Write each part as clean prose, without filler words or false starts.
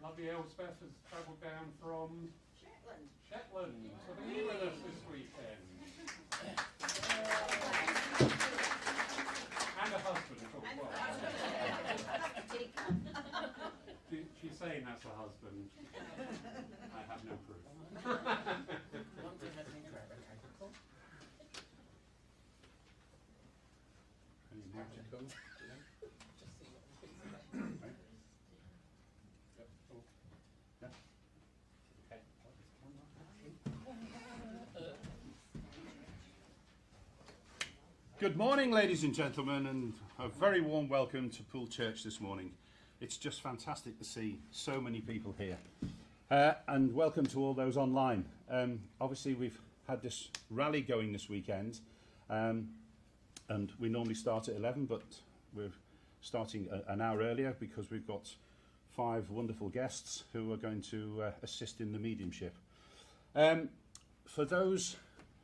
Lovely Elspeth has travelled down from Shetland, so they're here with us this weekend. And a husband, of course. She's saying that's a husband. I have no proof. Any more to come? Good morning, ladies and gentlemen, and a very warm welcome to Poole Church this morning. It's just fantastic to see so many people here. And welcome to all those online. Obviously, we've had this rally going this weekend, and we normally start at 11, but we're starting an hour earlier because we've got 5 wonderful guests who are going to assist in the mediumship. For those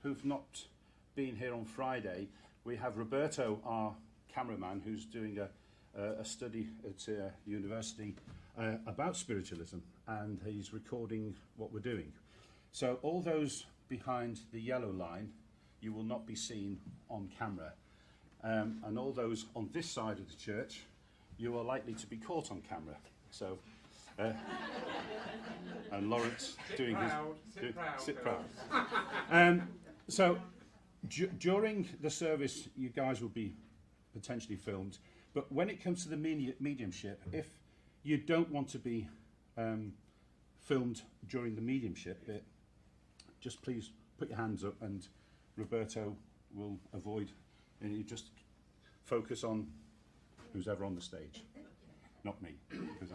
who've not been here on Friday, we have Roberto, our cameraman, who's doing a study at university about spiritualism, and he's recording what we're doing. So all those behind the yellow line, you will not be seen on camera. And all those on this side of the church, you are likely to be caught on camera. So, and Lawrence doing sit proud. So, during the service, you guys will be potentially filmed, but when it comes to the mediumship, if you don't want to be filmed during the mediumship bit, just please put your hands up and Roberto will avoid, and you just focus on who's ever on the stage, not me, because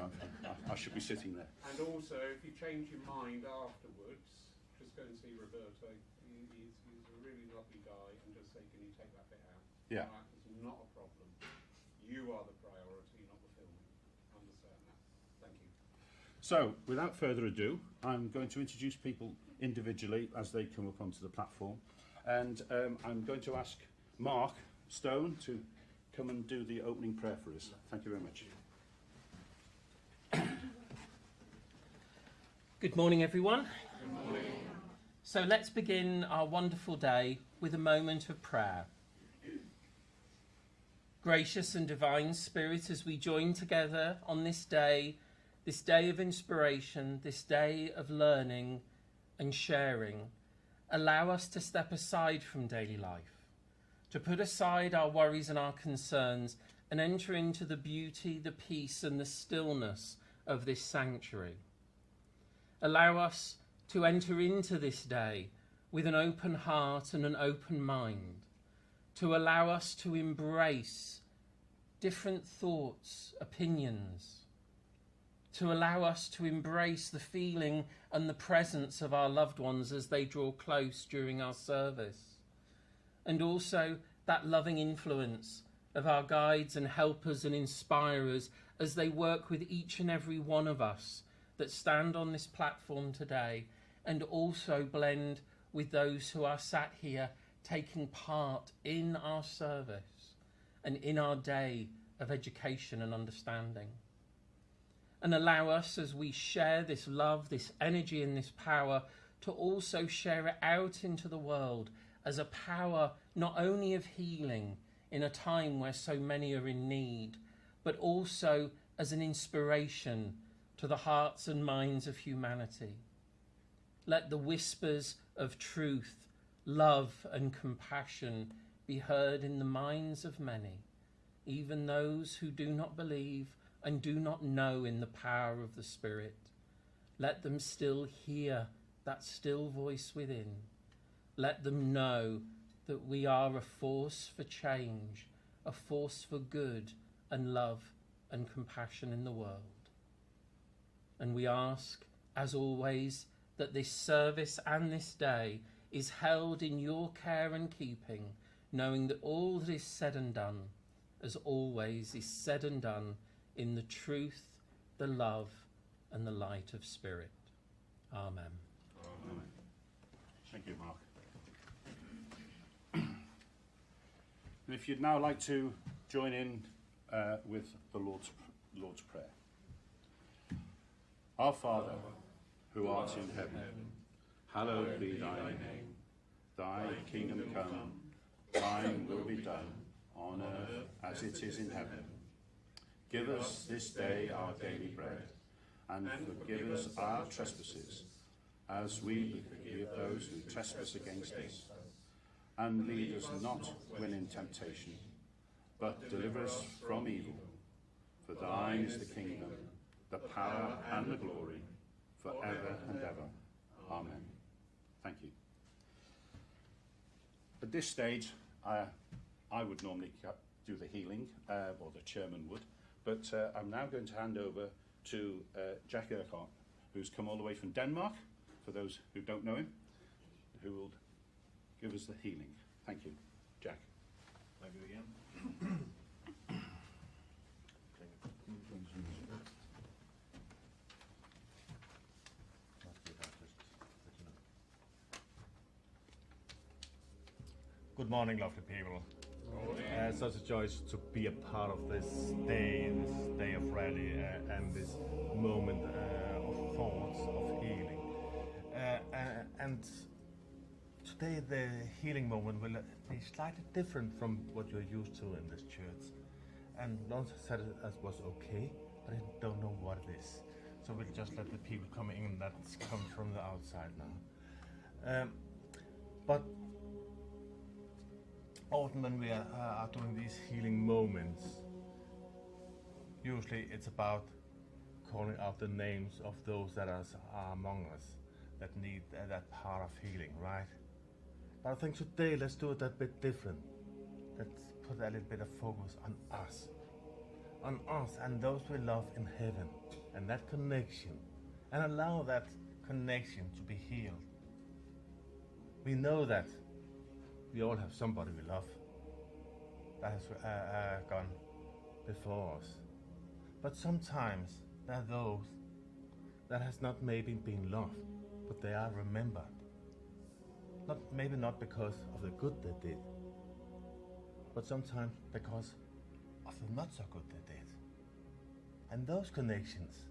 I should be sitting there. And also, if you change your mind afterwards, just go and see Roberto. He's a really lovely guy, and just say, can you take that bit out? Yeah. It's not a problem. You are the priority, not the filming. Understand that. Thank you. So, without further ado, I'm going to introduce people individually as they come up onto the platform. And I'm going to ask Mark Stone to come and do the opening prayer for us. Thank you very much. Good morning, everyone. Good morning. So let's begin our wonderful day with a moment of prayer. Gracious and divine Spirit, as we join together on this day of inspiration, this day of learning and sharing, allow us to step aside from daily life, to put aside our worries and our concerns and enter into the beauty, the peace and the stillness of this sanctuary. Allow us to enter into this day with an open heart and an open mind, to allow us to embrace different thoughts, opinions, to allow us to embrace the feeling and the presence of our loved ones as they draw close during our service, and also that loving influence of our guides and helpers and inspirers as they work with each and every one of us that stand on this platform today, and also blend with those who are sat here taking part in our service and in our day of education and understanding. And allow us, as we share this love, this energy and this power, to also share it out into the world as a power not only of healing in a time where so many are in need, but also as an inspiration to the hearts and minds of humanity. Let the whispers of truth, love and compassion be heard in the minds of many, even those who do not believe and do not know in the power of the Spirit. Let them still hear that still voice within. Let them know that we are a force for change, a force for good and love and compassion in the world. And we ask, as always, that this service and this day is held in your care and keeping, knowing that all that is said and done, as always, is said and done in the truth, the love, and the light of Spirit. Amen. Amen. Thank you, Mark. And if you'd now like to join in with the Lord's Prayer. Our Father, who art in heaven, hallowed be thy name. Thy kingdom come, thine will be done, on earth as it is in heaven. Give us this day our daily bread, and forgive us our trespasses, as we forgive those who trespass against us. And lead us not when in temptation, but deliver us from evil. For thine is the kingdom, the power and the glory, forever and ever. Amen. Thank you. At this stage, I would normally do the healing, or the chairman would, but I'm now going to hand over to Jack Urquhart, who's come all the way from Denmark, for those who don't know him, who will give us the healing. Thank you, Jack. Thank you again. Good morning, lovely people. Such a joy to be a part of this day of rally, and this moment of thoughts of healing. And today the healing moment will be slightly different from what you're used to in this church. And Lawrence said it as was okay, but I don't know what it is. So we'll just let the people coming in that's come from the outside now. But often when we are doing these healing moments, usually it's about calling out the names of those that are among us that need that part of healing, right? But I think today let's do it a bit different. Let's put a little bit of focus on us and those we love in heaven, and that connection, and allow that connection to be healed. We know that we all have somebody we love that has gone before us. But sometimes there are those that has not maybe been loved, but they are remembered. Maybe not because of the good they did, but sometimes because of the not so good they did. And those connections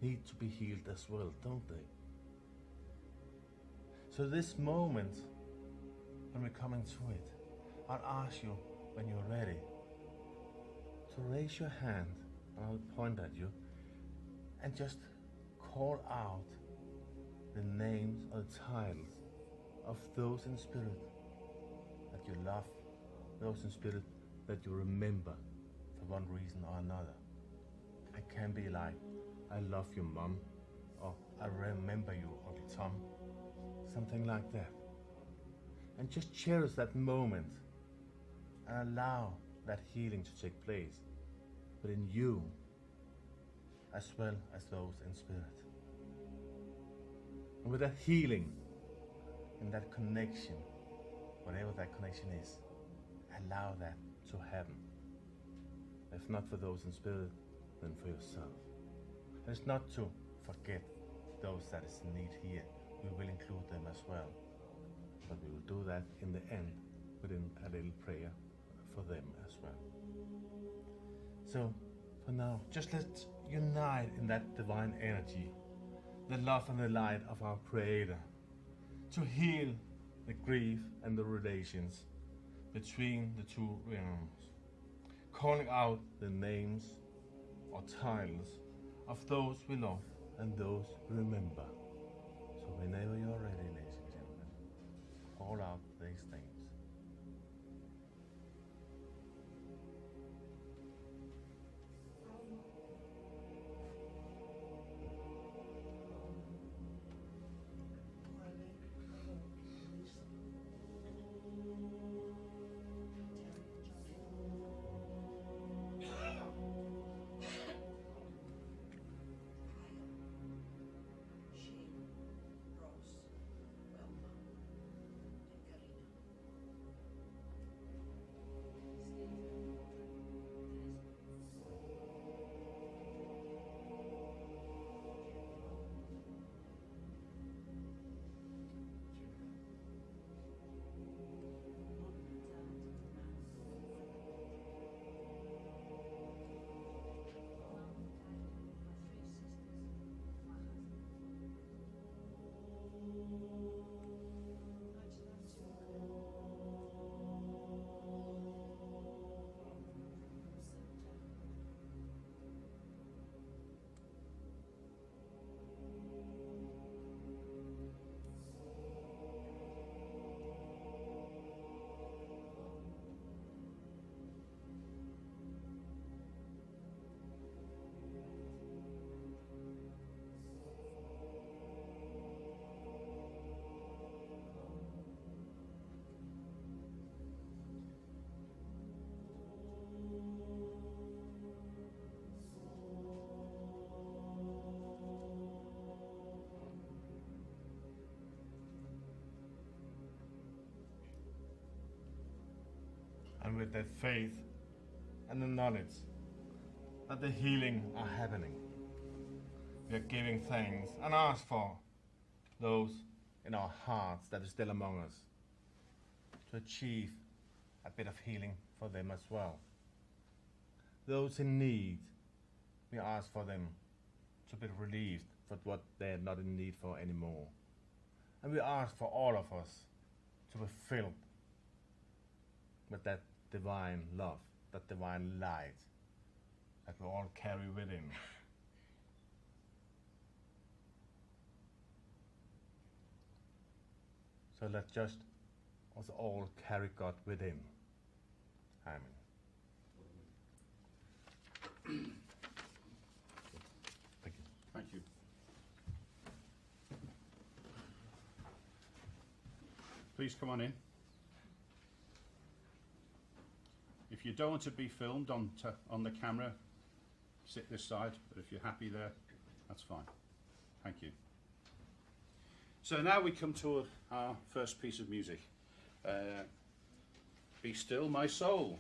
need to be healed as well, don't they? So this moment, when we're coming to it, I'll ask you, when you're ready, to raise your hand, and I'll point at you, and just call out the names or the titles of those in spirit that you love, those in spirit that you remember for one reason or another. It can be like, I love your mom, or I remember you, Uncle Tom, something like that. And just cherish that moment and allow that healing to take place within you as well as those in spirit. And with that healing and that connection, whatever that connection is, allow that to happen. If not for those in spirit, then for yourself. And it's not to forget those that is in need here. We will include them as well. But we will do that in the end within a little prayer for them as well. So for now, just let's unite in that divine energy, the love and the light of our Creator, to heal the grief and the relations between the two realms, calling out the names or titles of those we love and those we remember. So whenever you're ready, ladies and gentlemen, call out these names. and with their faith and the knowledge that the healing are happening. We are giving thanks and ask for those in our hearts that are still among us to achieve a bit of healing for them as well. Those in need, we ask for them to be relieved for what they are not in need for anymore. And we ask for all of us to be filled with that divine love, that divine light that we all carry within. So let's just us all carry God within. Amen. Thank you. Thank you. Please come on in. If you don't want to be filmed on the camera, sit this side, but if you're happy there, that's fine. Thank you. So now we come to our first piece of music. Be Still My Soul.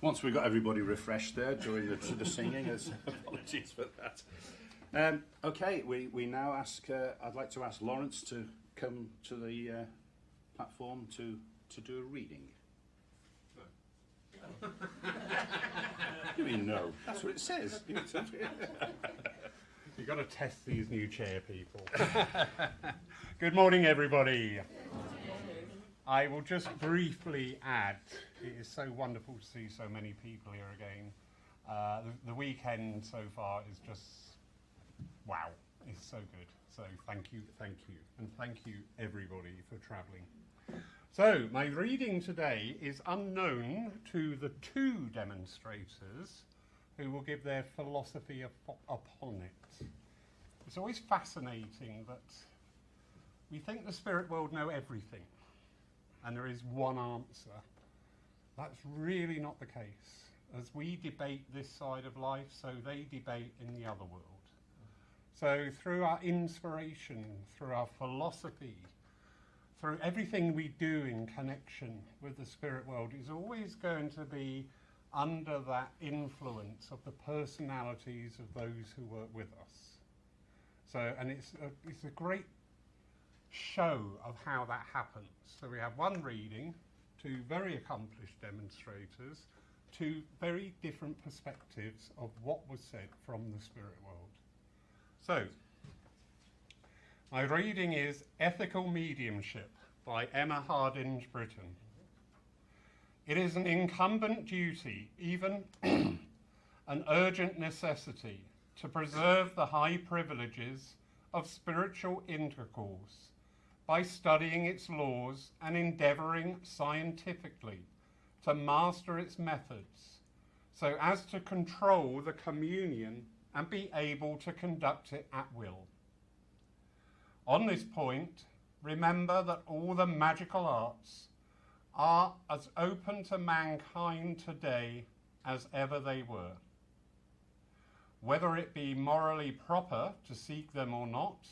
Once we got everybody refreshed there during the singing, apologies for that. Okay, we now ask, I'd like to ask Lawrence to come to the platform to do a reading. No. You mean no? That's what it says. You've got to test these new chair people. Good morning, everybody. I will just briefly add, it is so wonderful to see so many people here again. The weekend so far is just, wow, it's so good. So thank you, and thank you everybody for travelling. So my reading today is unknown to the two demonstrators who will give their philosophy upon it. It's always fascinating that we think the spirit world know everything and there is one answer. That's really not the case. As we debate this side of life, so they debate in the other world. So through our inspiration, through our philosophy, through everything we do in connection with the spirit world is always going to be under that influence of the personalities of those who work with us. So, and it's a great show of how that happens. So we have one reading, two very accomplished demonstrators, two very different perspectives of what was said from the spirit world. So, my reading is Ethical Mediumship by Emma Hardinge Britten. It is an incumbent duty, even an urgent necessity, to preserve the high privileges of spiritual intercourse by studying its laws and endeavouring scientifically to master its methods so as to control the communion and be able to conduct it at will. On this point, remember that all the magical arts are as open to mankind today as ever they were. Whether it be morally proper to seek them or not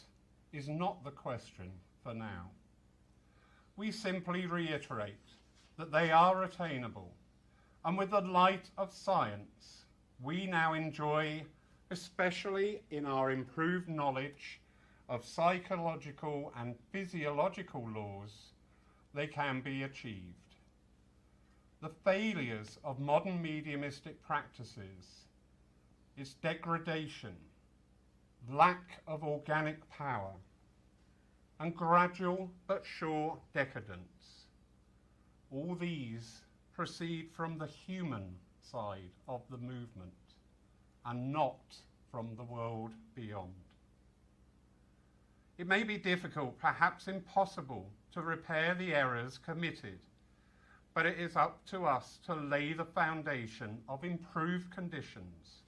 is not the question for now. We simply reiterate that they are attainable, and with the light of science, we now enjoy, especially in our improved knowledge of psychological and physiological laws, they can be achieved. The failures of modern mediumistic practices, its degradation, lack of organic power, and gradual but sure decadence, all these proceed from the human side of the movement and not from the world beyond. It may be difficult, perhaps impossible, to repair the errors committed, but it is up to us to lay the foundation of improved conditions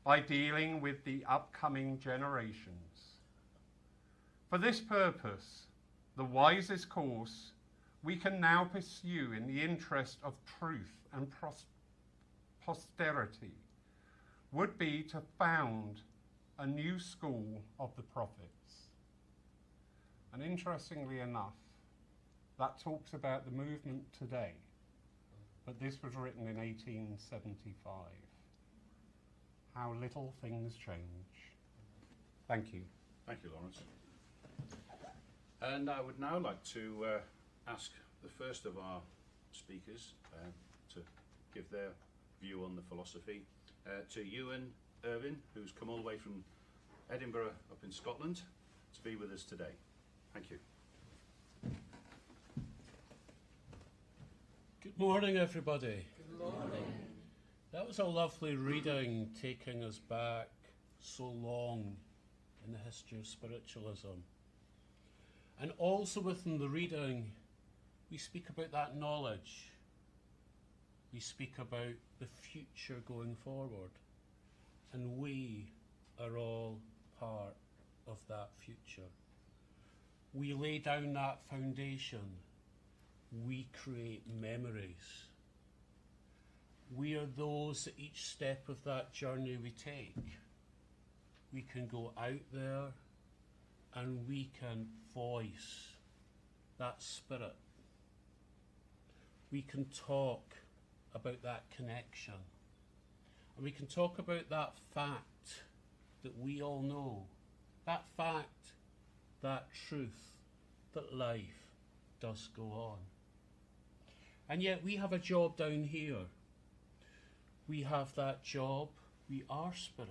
by dealing with the upcoming generations. For this purpose, the wisest course we can now pursue in the interest of truth and posterity would be to found a new school of the prophets. And interestingly enough, that talks about the movement today, but this was written in 1875. How little things change. Thank you. Thank you, Lawrence. And I would now like to ask the first of our speakers to give their view on the philosophy to Ewan Irvine, who's come all the way from Edinburgh up in Scotland to be with us today. Thank you. Good morning, everybody. Good morning. That was a lovely reading, taking us back so long in the history of spiritualism. And also within the reading, we speak about that knowledge. We speak about the future going forward. And we are all part of that future. We lay down that foundation. We create memories. We are those at each step of that journey we take. We can go out there and we can voice that spirit. We can talk about that connection. And we can talk about that fact that we all know, that fact, that truth, that life does go on. And yet we have a job down here. We have that job, we are spirit,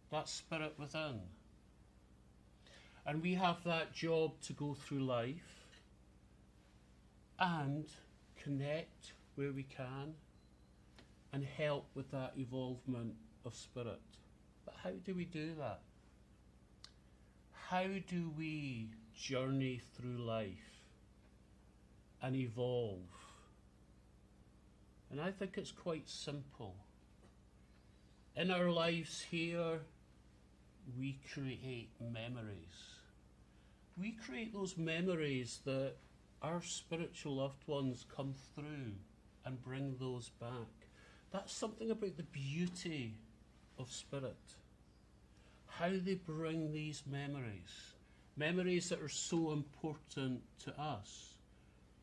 that spirit within. And we have that job to go through life and connect where we can and help with that evolvement of spirit. But how do we do that? How do we journey through life and evolve? And I think it's quite simple. In our lives here, we create memories. We create those memories that our spiritual loved ones come through and bring those back. That's something about the beauty of spirit. How they bring these memories. Memories that are so important to us.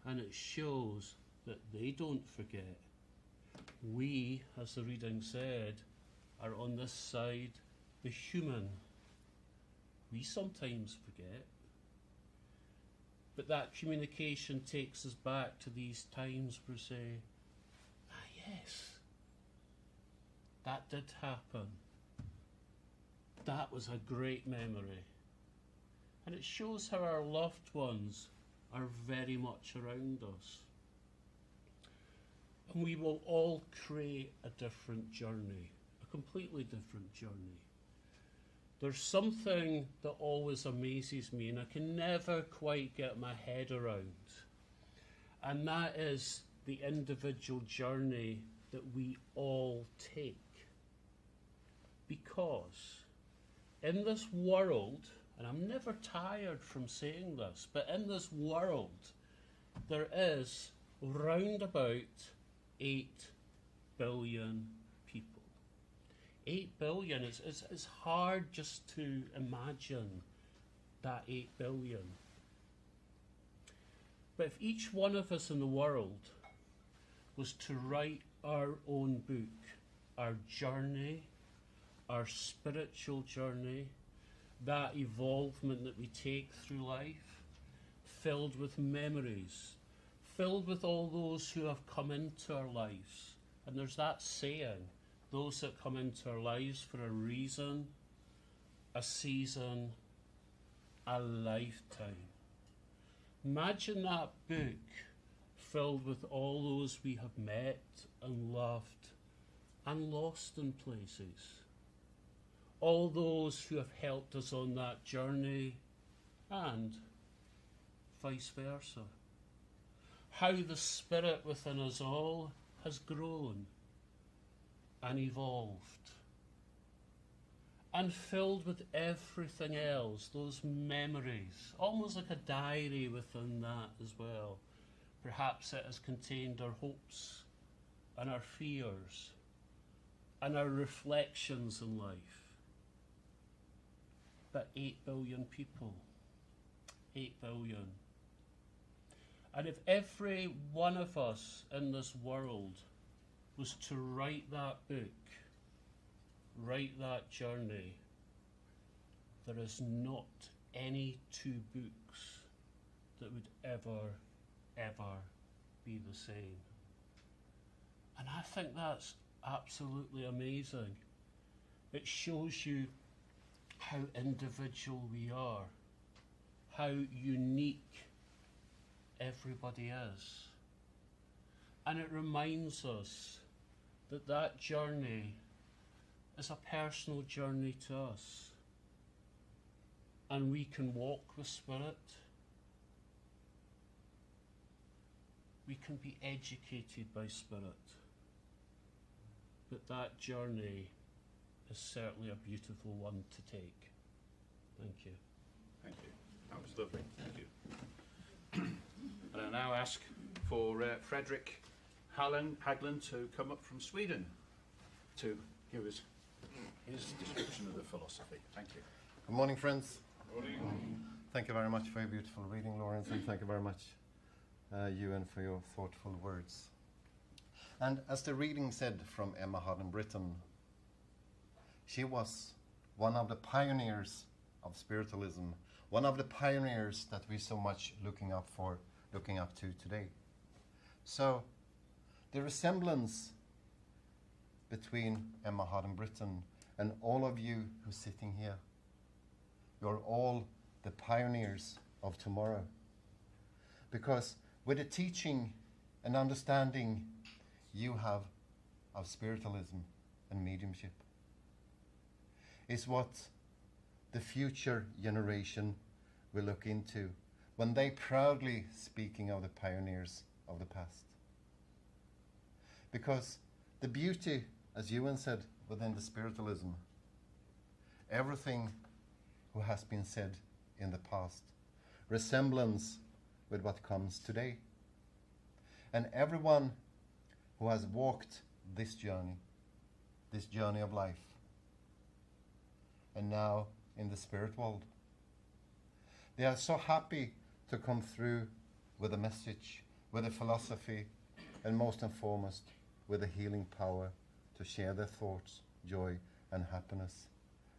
And it shows that they don't forget. We, as the reading said, are on this side, the human. We sometimes forget. But that communication takes us back to these times where we say, yes, that did happen. That was a great memory. And it shows how our loved ones are very much around us. And we will all create a different journey, a completely different journey. There's something that always amazes me and I can never quite get my head around. And that is the individual journey that we all take. Because in this world, and I'm never tired from saying this, but in this world, there is round about 8 billion people. 8 billion, it's hard just to imagine that 8 billion. But if each one of us in the world was to write our own book, our journey, our spiritual journey, that evolvement that we take through life, filled with memories, filled with all those who have come into our lives. And there's that saying, those that come into our lives for a reason, a season, a lifetime. Imagine that book filled with all those we have met and loved and lost in places. All those who have helped us on that journey and vice versa. How the spirit within us all has grown and evolved and filled with everything else, those memories, almost like a diary within that as well. Perhaps it has contained our hopes and our fears and our reflections in life. But 8 billion people, 8 billion. And if every one of us in this world was to write that book, write that journey, there is not any 2 books that would ever be the same. And I think that's absolutely amazing. It shows you how individual we are, how unique everybody is. And it reminds us that that journey is a personal journey to us. And we can walk with spirit. We can be educated by spirit. But that journey is certainly a beautiful one to take. Thank you. Thank you. That was lovely. Thank you. And I now ask for Frederick Haglund to come up from Sweden to give us his description of the philosophy. Thank you. Good morning, friends. Good morning. Thank you very much for your beautiful reading, Lawrence, and thank you very much, Ewan, for your thoughtful words. And as the reading said from Emma Hardin-Britten, she was one of the pioneers of spiritualism, one of the pioneers that we so much looking up to today. So the resemblance between Emma Hardin-Britten and all of you who's sitting here, you're all the pioneers of tomorrow. Because with the teaching and understanding you have of spiritualism and mediumship is what the future generation will look into when they proudly speaking of the pioneers of the past. Because the beauty, as Ewan said, within the spiritualism, everything who has been said in the past, resemblance with what comes today. And everyone who has walked this journey of life, and now in the spirit world, they are so happy to come through with a message, with a philosophy, and most and foremost, with a healing power to share their thoughts, joy, and happiness,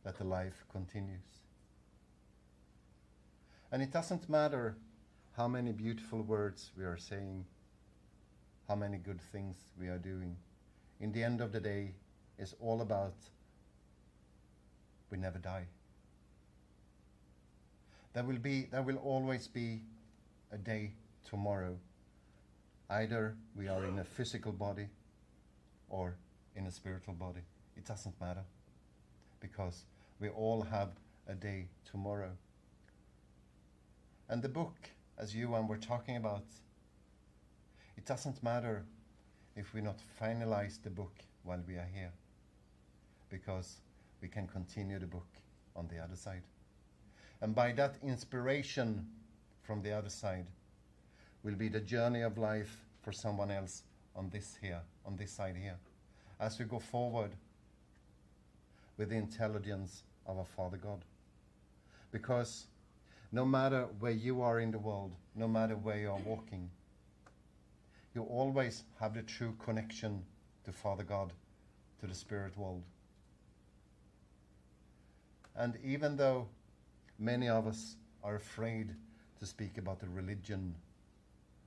that the life continues. And it doesn't matter how many beautiful words we are saying, how many good things we are doing. In the end of the day, it's all about we never die. There will always be a day tomorrow. Either we are in a physical body or in a spiritual body. It doesn't matter, because we all have a day tomorrow. And the book, as you and were talking about, it doesn't matter if we not finalize the book while we are here, because we can continue the book on the other side. And by that inspiration from the other side will be the journey of life for someone else on this side here, as we go forward with the intelligence of our Father God. Because no matter where you are in the world, no matter where you are walking, you always have the true connection to Father God, to the spirit world. And even though many of us are afraid to speak about the religion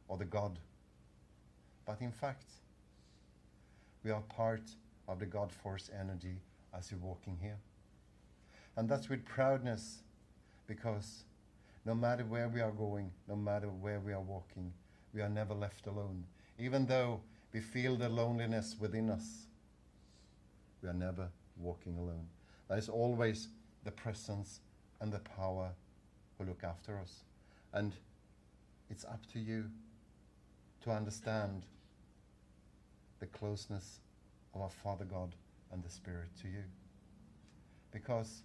or the God, but in fact, we are part of the God force energy as you're walking here. And that's with proudness, because no matter where we are going, no matter where we are walking, we are never left alone. Even though we feel the loneliness within us, we are never walking alone. There is always the presence and the power who look after us. And it's up to you to understand the closeness of our Father God and the Spirit to you. Because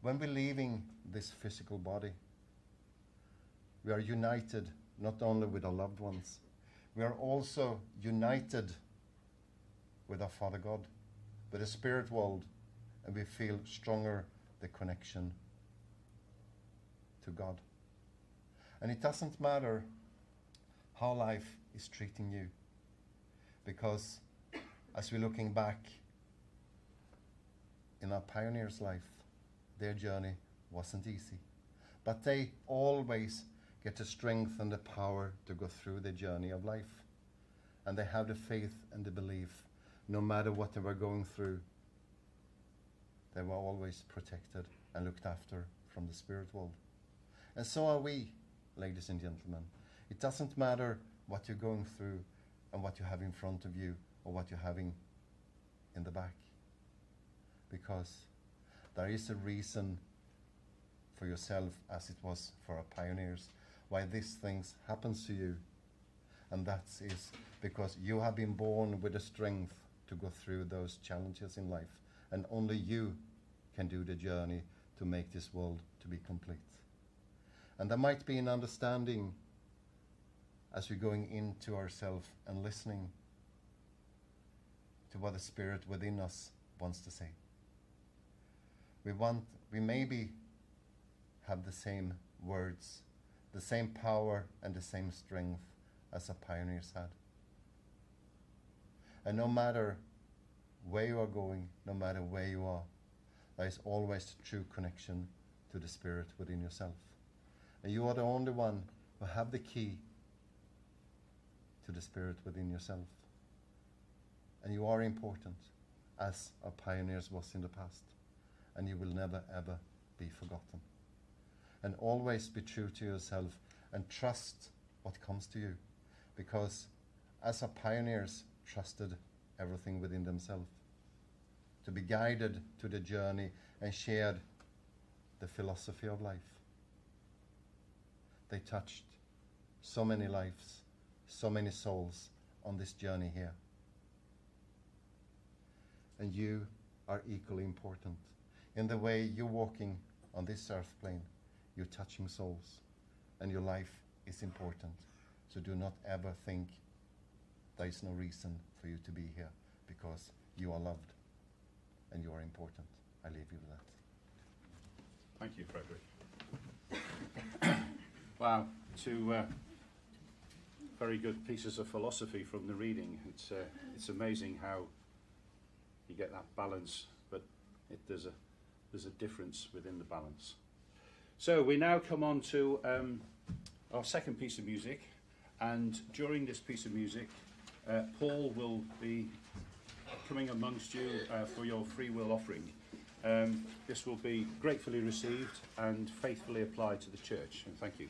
when we're leaving this physical body, we are united not only with our loved ones, we are also united with our Father God, with the spirit world, and we feel stronger the connection to God. And it doesn't matter how life is treating you, because as we're looking back in our pioneers' life, their journey wasn't easy, but they always get the strength and the power to go through the journey of life. And they have the faith and the belief, no matter what they were going through, they were always protected and looked after from the spirit world. And so are we, ladies and gentlemen. It doesn't matter what you're going through and what you have in front of you or what you're having in the back, because there is a reason for yourself, as it was for our pioneers, why these things happens to you. And that is because you have been born with the strength to go through those challenges in life, and only you can do the journey to make this world to be complete. And there might be an understanding as we're going into ourselves and listening to what the Spirit within us wants to say. We maybe have the same words, the same power and the same strength as our pioneers had. And no matter where you are going, no matter where you are, there is always true connection to the Spirit within yourself. And you are the only one who have the key to the Spirit within yourself. And you are important, as our pioneers was in the past. And you will never ever be forgotten. And always be true to yourself and trust what comes to you. Because as our pioneers trusted everything within themselves, to be guided to the journey and shared the philosophy of life. They touched so many lives, so many souls on this journey here. And you are equally important. In the way you're walking on this earth plane, you're touching souls, and your life is important. So do not ever think there is no reason for you to be here, because you are loved and you are important. I leave you with that. Thank you, Frederick. Wow, two very good pieces of philosophy from the reading. It's amazing how you get that balance, but there's a difference within the balance. So we now come on to our second piece of music, and during this piece of music, Paul will be coming amongst you for your free will offering. This will be gratefully received and faithfully applied to the church. And thank you.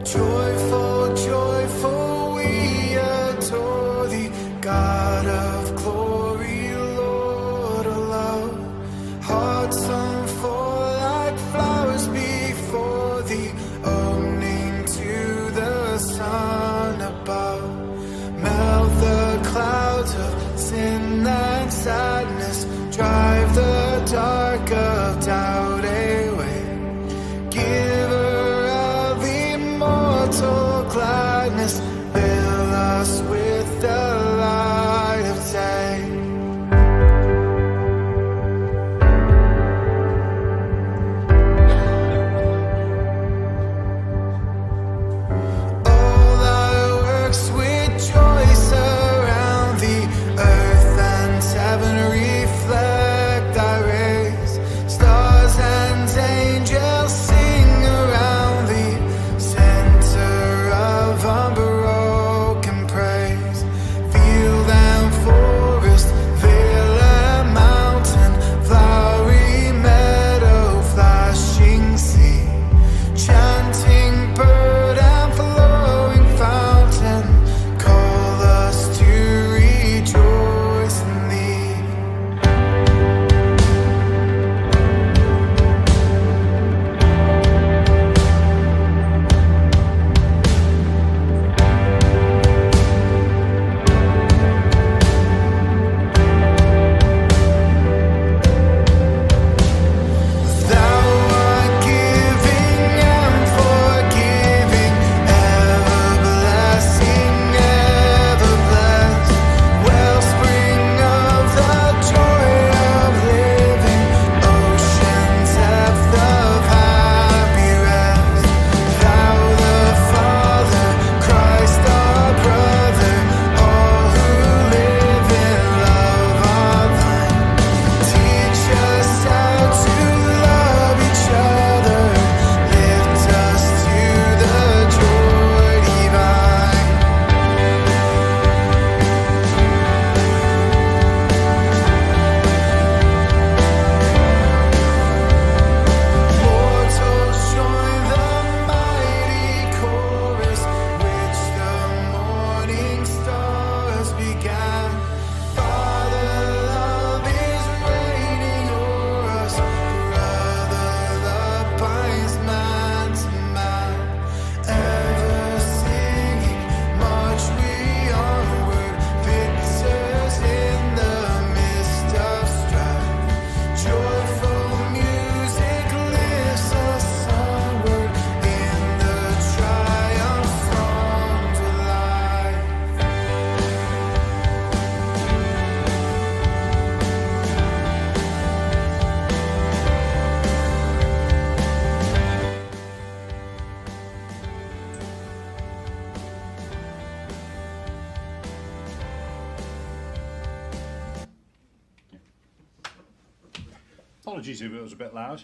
Joyful, joyful, we adore thee, God of glory, Lord of love. Hearts unfold like flowers before thee, owning to the sun above. Melt the clouds of sin and sadness, drive the dark of doubt away. Giver of immortal gladness, fill us with the light of day. All thy works with joy surround thee, earth and heaven reflect thy rays. Stars and angels sing around thee, center of unbroken praise. apologies if it was a bit loud.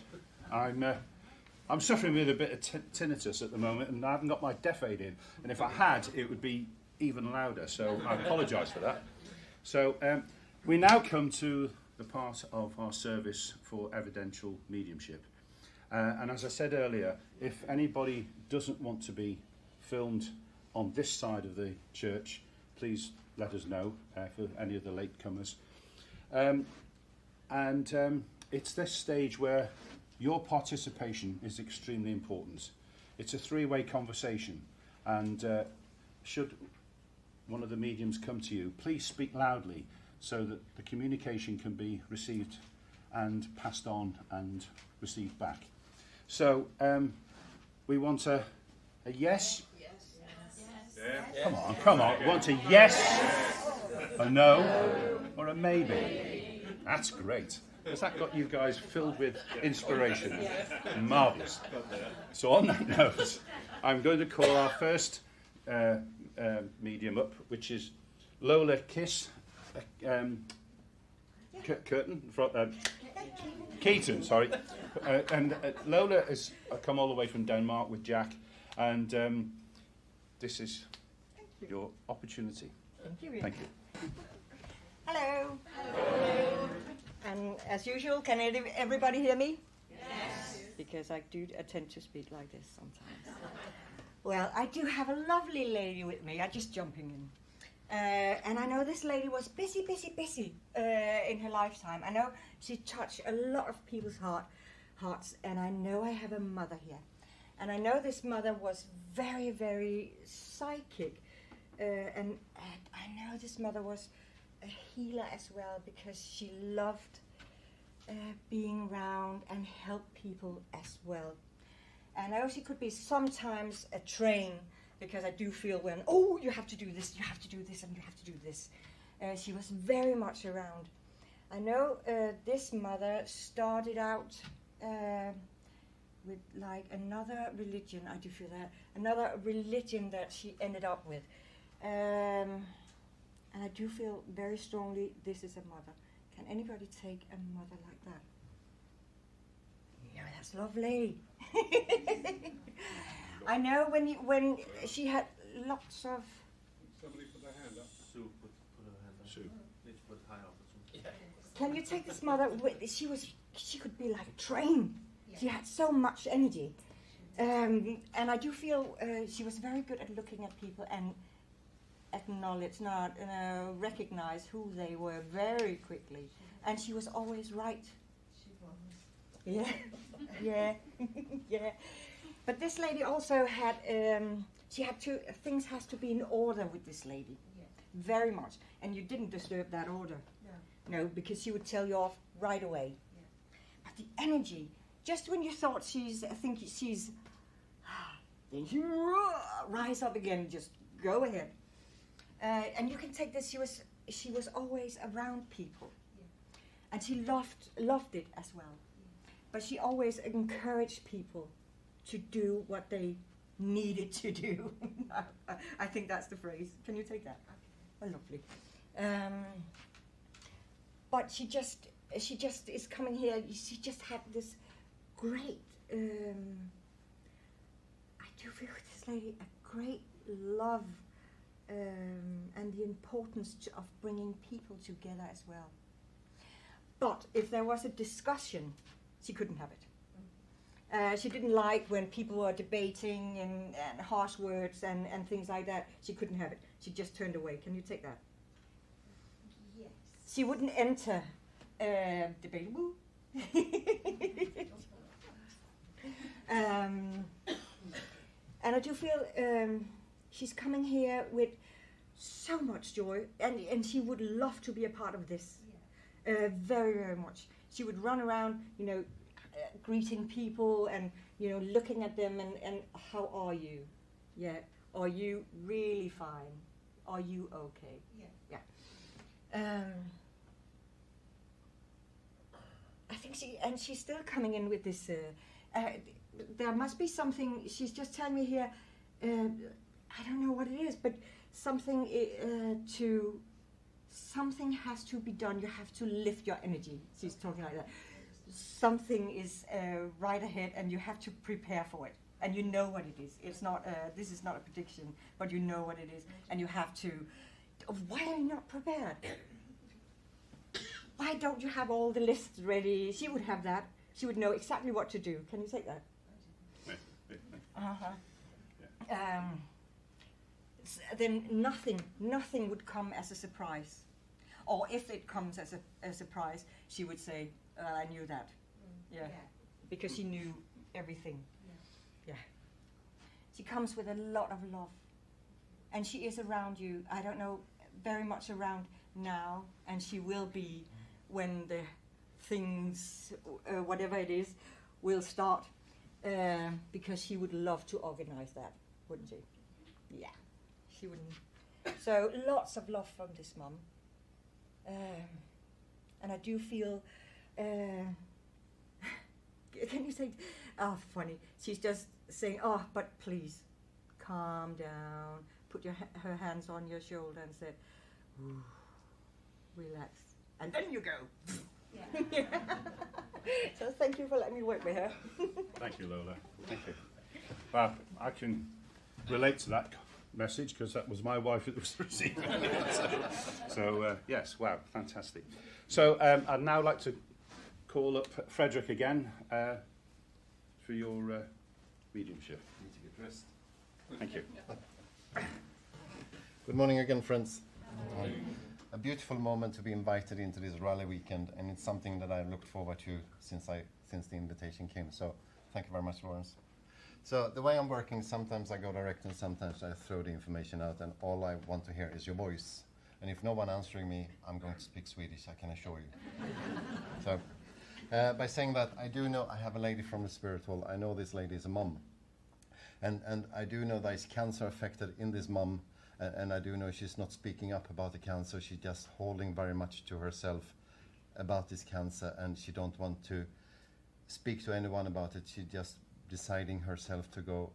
I'm suffering with a bit of tinnitus at the moment, and I haven't got my deaf aid in. And if I had, it would be even louder. So I apologise for that. So we now come to the part of our service for evidential mediumship. And as I said earlier, if anybody doesn't want to be filmed on this side of the church, please let us know for any of the latecomers. It's this stage where your participation is extremely important. It's a three-way conversation, and should one of the mediums come to you, please speak loudly so that the communication can be received and passed on and received back. So we want a yes? Yes. Yes. Come on. We want a yes, a no, or a maybe. That's great. Has that got you guys filled with inspiration? Marvellous. So on that note, I'm going to call our first medium up, which is Lola Kiss. Curtin? Keaton, sorry. And Lola has come all the way from Denmark with Jack, and this is your opportunity. Thank you. Thank you. Hello. Hello. And as usual, can everybody hear me? Yes. Because I do tend to speak like this sometimes. Well, I do have a lovely lady with me. I'm just jumping in. And I know this lady was busy in her lifetime. I know she touched a lot of people's hearts, and I know I have a mother here. And I know this mother was very, very psychic. And I know this mother was a healer as well, because she loved being around and help people as well. And I know she could be sometimes a train, because I do feel when, oh, you have to do this, you have to do this, and you have to do this. She was very much around. I know this mother started out with like another religion, I do feel that, another religion that she ended up with. And I do feel very strongly this is a mother. Can anybody take a mother like that? Yeah, that's lovely. I know when she had lots of... Somebody put their hand up. Sue, put her hand up. Sue. Let's put high up. Can you take this mother? She could be like a train. She had so much energy. And I do feel she was very good at looking at people and acknowledge, recognize who they were very quickly. And she was always right. She was. Yeah. Yeah. But this lady also had, she had to, things has to be in order with this lady. Yeah. Very much. And you didn't disturb that order. No, because she would tell you off right away. Yeah. But the energy, just when you thought then you rise up again, just go ahead. And you can take this, she was always around people. Yeah. And she loved it as well. Yeah. But she always encouraged people to do what they needed to do. I think that's the phrase. Can you take that? Okay. Oh, lovely. But she just is coming here. She just had this great, I do feel with this lady, a great love and the importance of bringing people together as well. But if there was a discussion, she couldn't have it. She didn't like when people were debating and harsh words and things like that. She couldn't have it. She just turned away. Can you take that? Yes. She wouldn't enter debate. Woo. And I do feel she's coming here with so much joy, and she would love to be a part of this. Yeah. Very, very much. She would run around, greeting people and looking at them and how are you? Yeah. Are you really fine? Are you okay? Yeah. Yeah. I think she's still coming in with this. There must be something. She's just telling me here. I don't know what it is, but something has to be done. You have to lift your energy. She's talking like that. something is right ahead and you have to prepare for it. And you know what it is. It's not. This is not a prediction, but you know what it is, and you have to. Why are you not prepared? Why don't you have all the lists ready? She would have that. She would know exactly what to do. Can you take that? Then nothing would come as a surprise, or if it comes as a surprise, she would say, "I knew that." Yeah, because she knew everything. Yeah. She comes with a lot of love. And she is around you, I don't know, very much around now, and she will be when the things, whatever it is, will start, because she would love to organize that, wouldn't she? Yeah, she wouldn't. So lots of love from this mum. And I do feel, can you say, oh, funny. She's just saying, oh, but please, calm down. Put her hands on your shoulder and say, ooh, relax. And then you go. Yeah. So thank you for letting me work with her. Thank you, Lola. Thank you. Well, I can relate to that message because that was my wife that was receiving it. So yes, wow, fantastic. So I'd now like to call up Frederick again for your mediumship. You need to get dressed. Thank you. Good morning again, friends. A beautiful moment to be invited into this rally weekend, and it's something that I've looked forward to since the invitation came. So thank you very much, Lawrence. So the way I'm working, sometimes I go direct and sometimes I throw the information out, and all I want to hear is your voice. And if no one answering me, I'm going to speak Swedish, I can assure you. So by saying that, I do know I have a lady from the spirit world. I know this lady is a mom. And I do know there is cancer affected in this mom, and I do know she's not speaking up about the cancer. She's just holding very much to herself about this cancer, and she don't want to speak to anyone about it. She's just deciding herself to go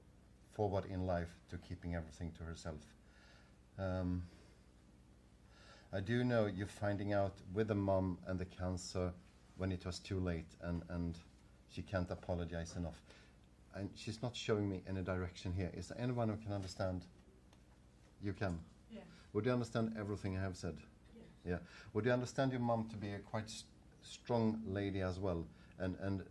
forward in life, to keeping everything to herself. I do know you're finding out with the mom and the cancer when it was too late, and she can't apologize enough. And she's not showing me any direction here. Is there anyone who can understand? You can? Yeah. Would you understand everything I have said? Yes. Yeah. Would you understand your mom to be a quite strong lady as well, and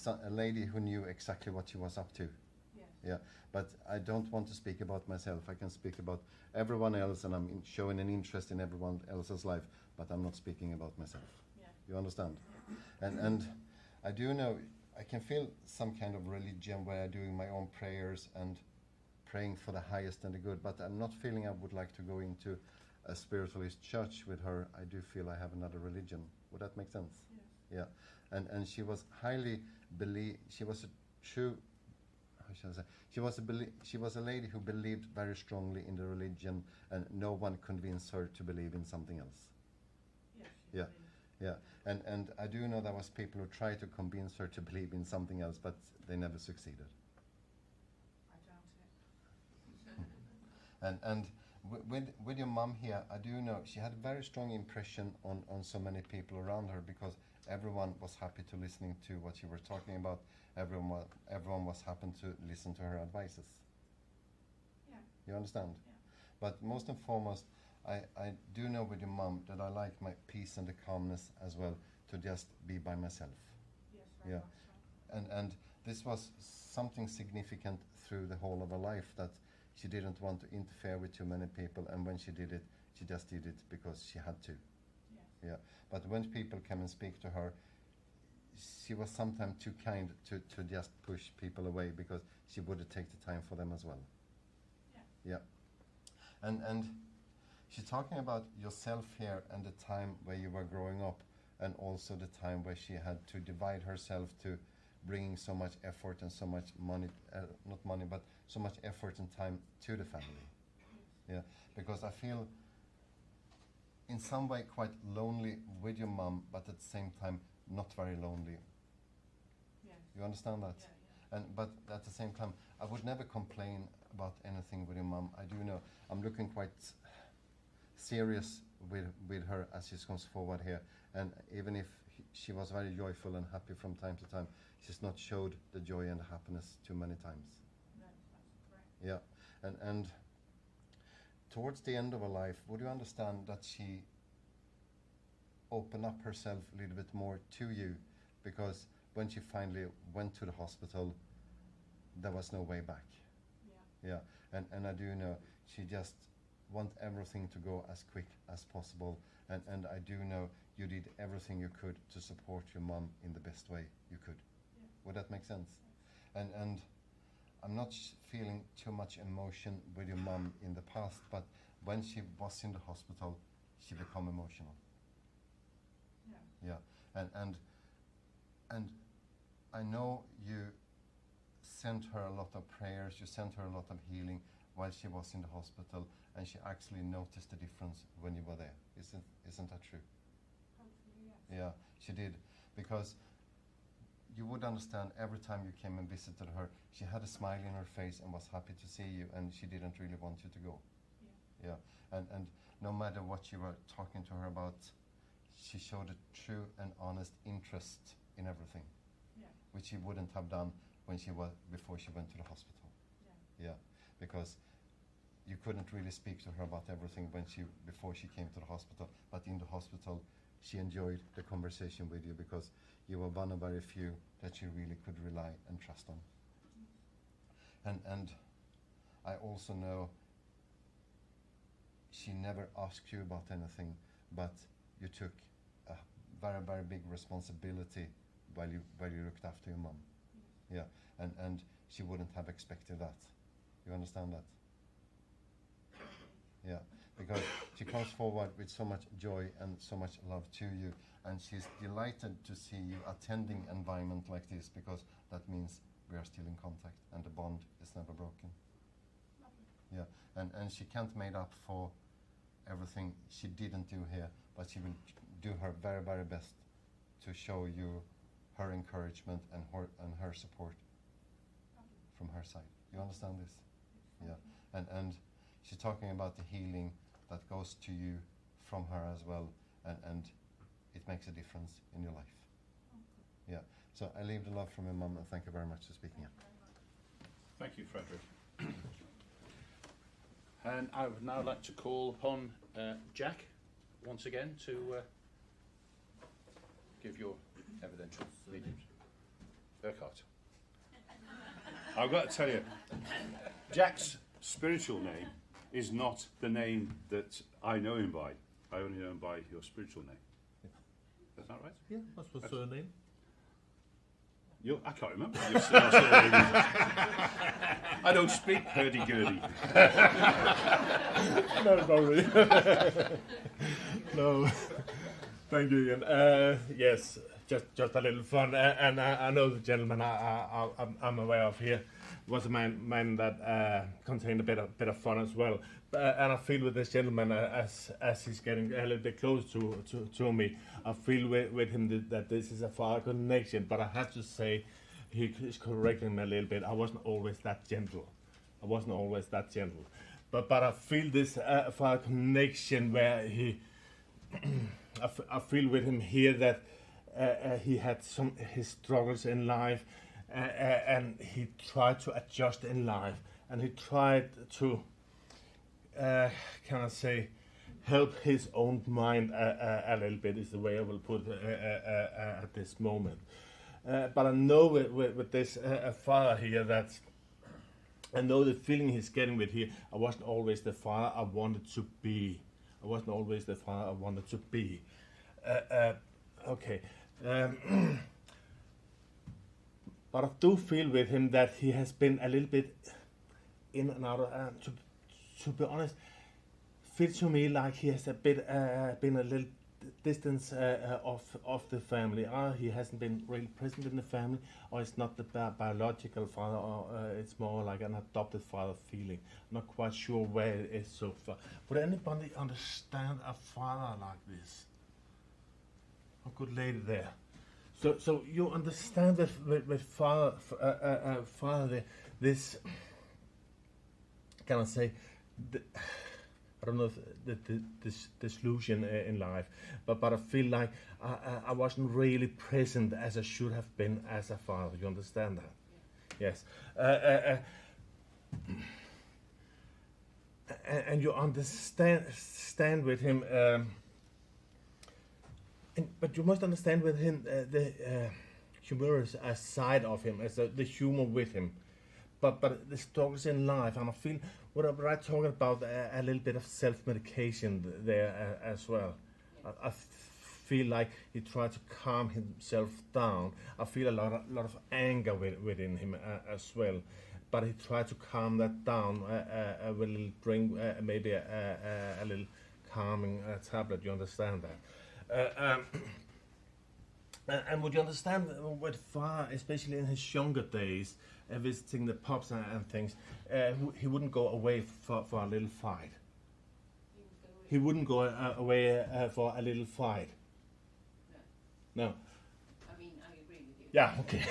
a lady who knew exactly what she was up to? Yes. Yeah. But I don't want to speak about myself. I can speak about everyone else, and I'm showing an interest in everyone else's life, but I'm not speaking about myself. Yeah. You understand? Yeah. And I do know, I can feel some kind of religion where I'm doing my own prayers and praying for the highest and the good, but I'm not feeling I would like to go into a spiritualist church with her. I do feel I have another religion. Would that make sense? Yes. Yeah. And she was highly she was a true, how shall I say, she was a lady who believed very strongly in the religion, and no one convinced her to believe in something else. Yes. Yeah. Yeah, and I do know there was people who tried to convince her to believe in something else, but they never succeeded. I doubt it. And with your mum here, I do know she had a very strong impression on so many people around her, because everyone was happy to listening to what you were talking about. Everyone was happy to listen to her advices. Yeah. You understand? Yeah. But most and foremost, I do know with your mum that I like my peace and the calmness as well, to just be by myself. Yes, very much so. And this was something significant through the whole of her life, that she didn't want to interfere with too many people, and when she did it, she just did it because she had to. Yes. Yeah. But when people come and speak to her, she was sometimes too kind to just push people away, because she would take the time for them as well. Yeah. Yeah. And she's talking about yourself here and the time where you were growing up, and also the time where she had to divide herself to bringing so much effort and so much money, not money, but so much effort and time to the family. Yeah, because I feel in some way quite lonely with your mum, but at the same time not very lonely. Yes. You understand that? Yeah, yeah. But at the same time, I would never complain about anything with your mum. I do know I'm looking quite serious with her as she comes forward here, and even if she was very joyful and happy from time to time. She's not showed the joy and the happiness too many times. No, that's correct. Yeah, and towards the end of her life, would you understand that she opened up herself a little bit more to you? Because when she finally went to the hospital, there was no way back. Yeah. Yeah, and I do know she just want everything to go as quick as possible, and I do know you did everything you could to support your mom in the best way you could. Yeah. Would that make sense? And I'm not feeling too much emotion with your mom in the past, but when she was in the hospital, she became emotional. Yeah. Yeah, and I know you sent her a lot of prayers, you sent her a lot of healing while she was in the hospital, and she actually noticed the difference when you were there. Isn't that true? Hopefully, yes. Yeah, she did, because you would understand every time you came and visited her, she had a smile in her face and was happy to see you, and she didn't really want you to go. Yeah. Yeah, and no matter what you were talking to her about, she showed a true and honest interest in everything, Yeah. which she wouldn't have done when before she went to the hospital. Yeah. Yeah, because you couldn't really speak to her about everything before she came to the hospital, but in the hospital she enjoyed the conversation with you because you were one of very few that she really could rely and trust on. And I also know she never asked you about anything, but you took a very, very big responsibility while you looked after your mom. Yeah, and she wouldn't have expected that. You understand that? Yeah, because she comes forward with so much joy and so much love to you, and she's delighted to see you attending environment like this, because that means we are still in contact and the bond is never broken. Yeah, and she can't make up for everything she didn't do here, but she will do her very, very best to show you her encouragement and her support from her side. You understand this? Yeah, and she's talking about the healing that goes to you from her as well, and it makes a difference in your life. Yeah, so I leave the love from your mum, and thank you very much for speaking up. Thank you, Frederick. And I would now like to call upon Jack once again to give your evidential readings. Burkhart. I've got to tell you, Jack's spiritual name is not the name that I know him by. I only know him by your spiritual name. Is that right? Yeah, what's your surname? I can't remember. Your surname is. I don't speak hurdy-gurdy. No, not really. No, thank you, Ian. Yes, just a little fun. And I know the gentleman I'm aware of here was a man that contained a bit of fun as well. And I feel with this gentleman, as he's getting a little bit close to me, I feel with him that this is a father connection. But I have to say, he's correcting me a little bit. I wasn't always that gentle. But I feel this father connection where I feel with him here that he had his struggles in life, and he tried to adjust in life, and he tried to help his own mind a little bit, is the way I will put it at this moment. But I know with this father here that I know the feeling he's getting with here. I wasn't always the father I wanted to be. Okay. But I do feel with him that he has been a little bit in and out of, to be honest, feels to me like he has been a little distance of the family. He hasn't been really present in the family, or it's not the biological father, or it's more like an adopted father feeling. I'm not quite sure where it is so far. Would anybody understand a father like this? A good lady there. So you understand that with father, this, can I say, I don't know if this disillusion in life, but I feel like I wasn't really present as I should have been as a father. You understand that? Yes. And you understand with him, but you must understand with him the humorous side of him, as the humor with him. But the struggles in life, and I feel what I'm talking about a little bit of self-medication there as well. I feel like he tried to calm himself down. I feel a lot of anger within him as well. But he tried to calm that down with a little drink, maybe a little calming tablet. You understand that? And would you understand with far, especially in his younger days, visiting the pubs and things, he wouldn't go away for a little fight. He wouldn't go away for a little fight. No. I mean, I agree with you. Yeah, okay.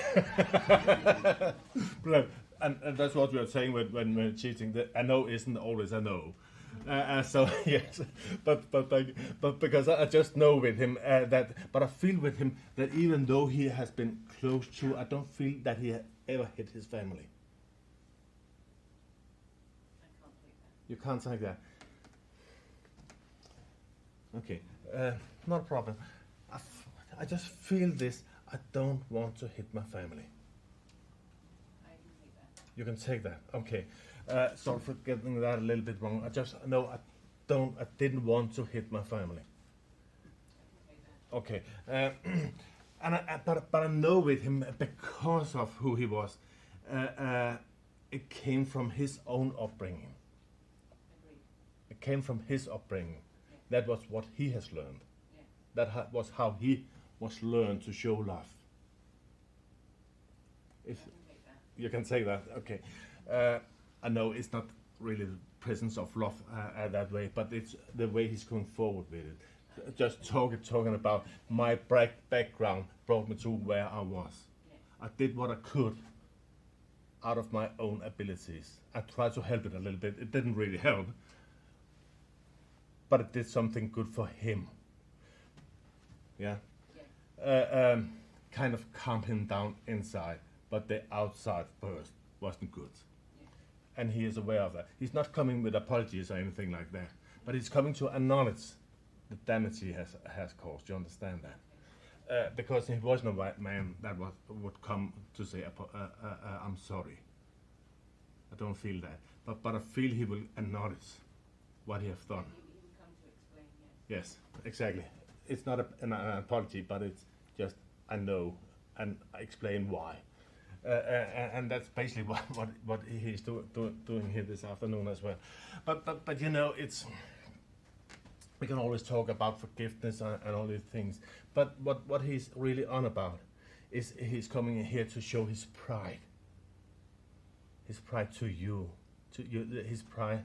and that's what we are saying when we're cheating. That a no isn't always a no. So yes, but because I just know with him but I feel with him that even though he has been close to, I don't feel that he ever hit his family. I can't take that. You can't say that. Okay, not a problem. I just feel this. I don't want to hit my family. I can take that. You can take that. Okay. Sorry for getting that a little bit wrong. I just know I didn't want to hit my family. I can take that. Okay. But I know with him, because of who he was, it came from his own upbringing. Agreed. It came from his upbringing. Yeah. That was what he has learned. Yeah. That was how he was learned to show love. If I can take that. you can say that, okay. I know it's not really the presence of love that way, but it's the way he's going forward with it. Just talking about my background brought me to where I was. Yeah. I did what I could out of my own abilities. I tried to help it a little bit. It didn't really help, but it did something good for him. Yeah. Yeah. Kind of calm him down inside, but the outside first wasn't good. And he is aware of that. He's not coming with apologies or anything like that, but he's coming to acknowledge the damage he has caused. You understand that? Because he wasn't a white man that would come to say, I'm sorry. I don't feel that. But I feel he will acknowledge what he has done. He will come to explain, yes. Yes, exactly. It's not an apology, but it's just, I know, and I explain why. And that's basically what he's doing here this afternoon as well. But you know, we can always talk about forgiveness and all these things. But what he's really on about is he's coming in here to show his pride. His pride to you, his pride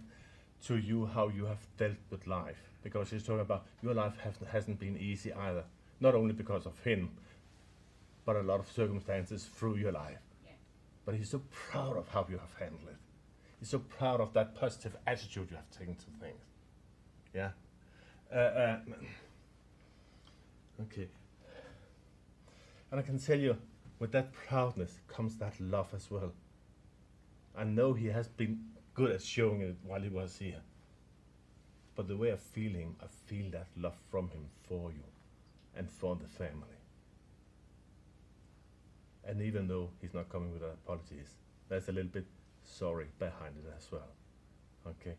to you, how you have dealt with life. Because he's talking about your life hasn't been easy either. Not only because of him, but a lot of circumstances through your life. But he's so proud of how you have handled it. He's so proud of that positive attitude you have taken to things. Yeah? Okay. And I can tell you, with that proudness comes that love as well. I know he has been good at showing it while he was here. But the way I feel him, I feel that love from him for you and for the family. And even though he's not coming with apologies, there's a little bit sorry behind it as well. Okay,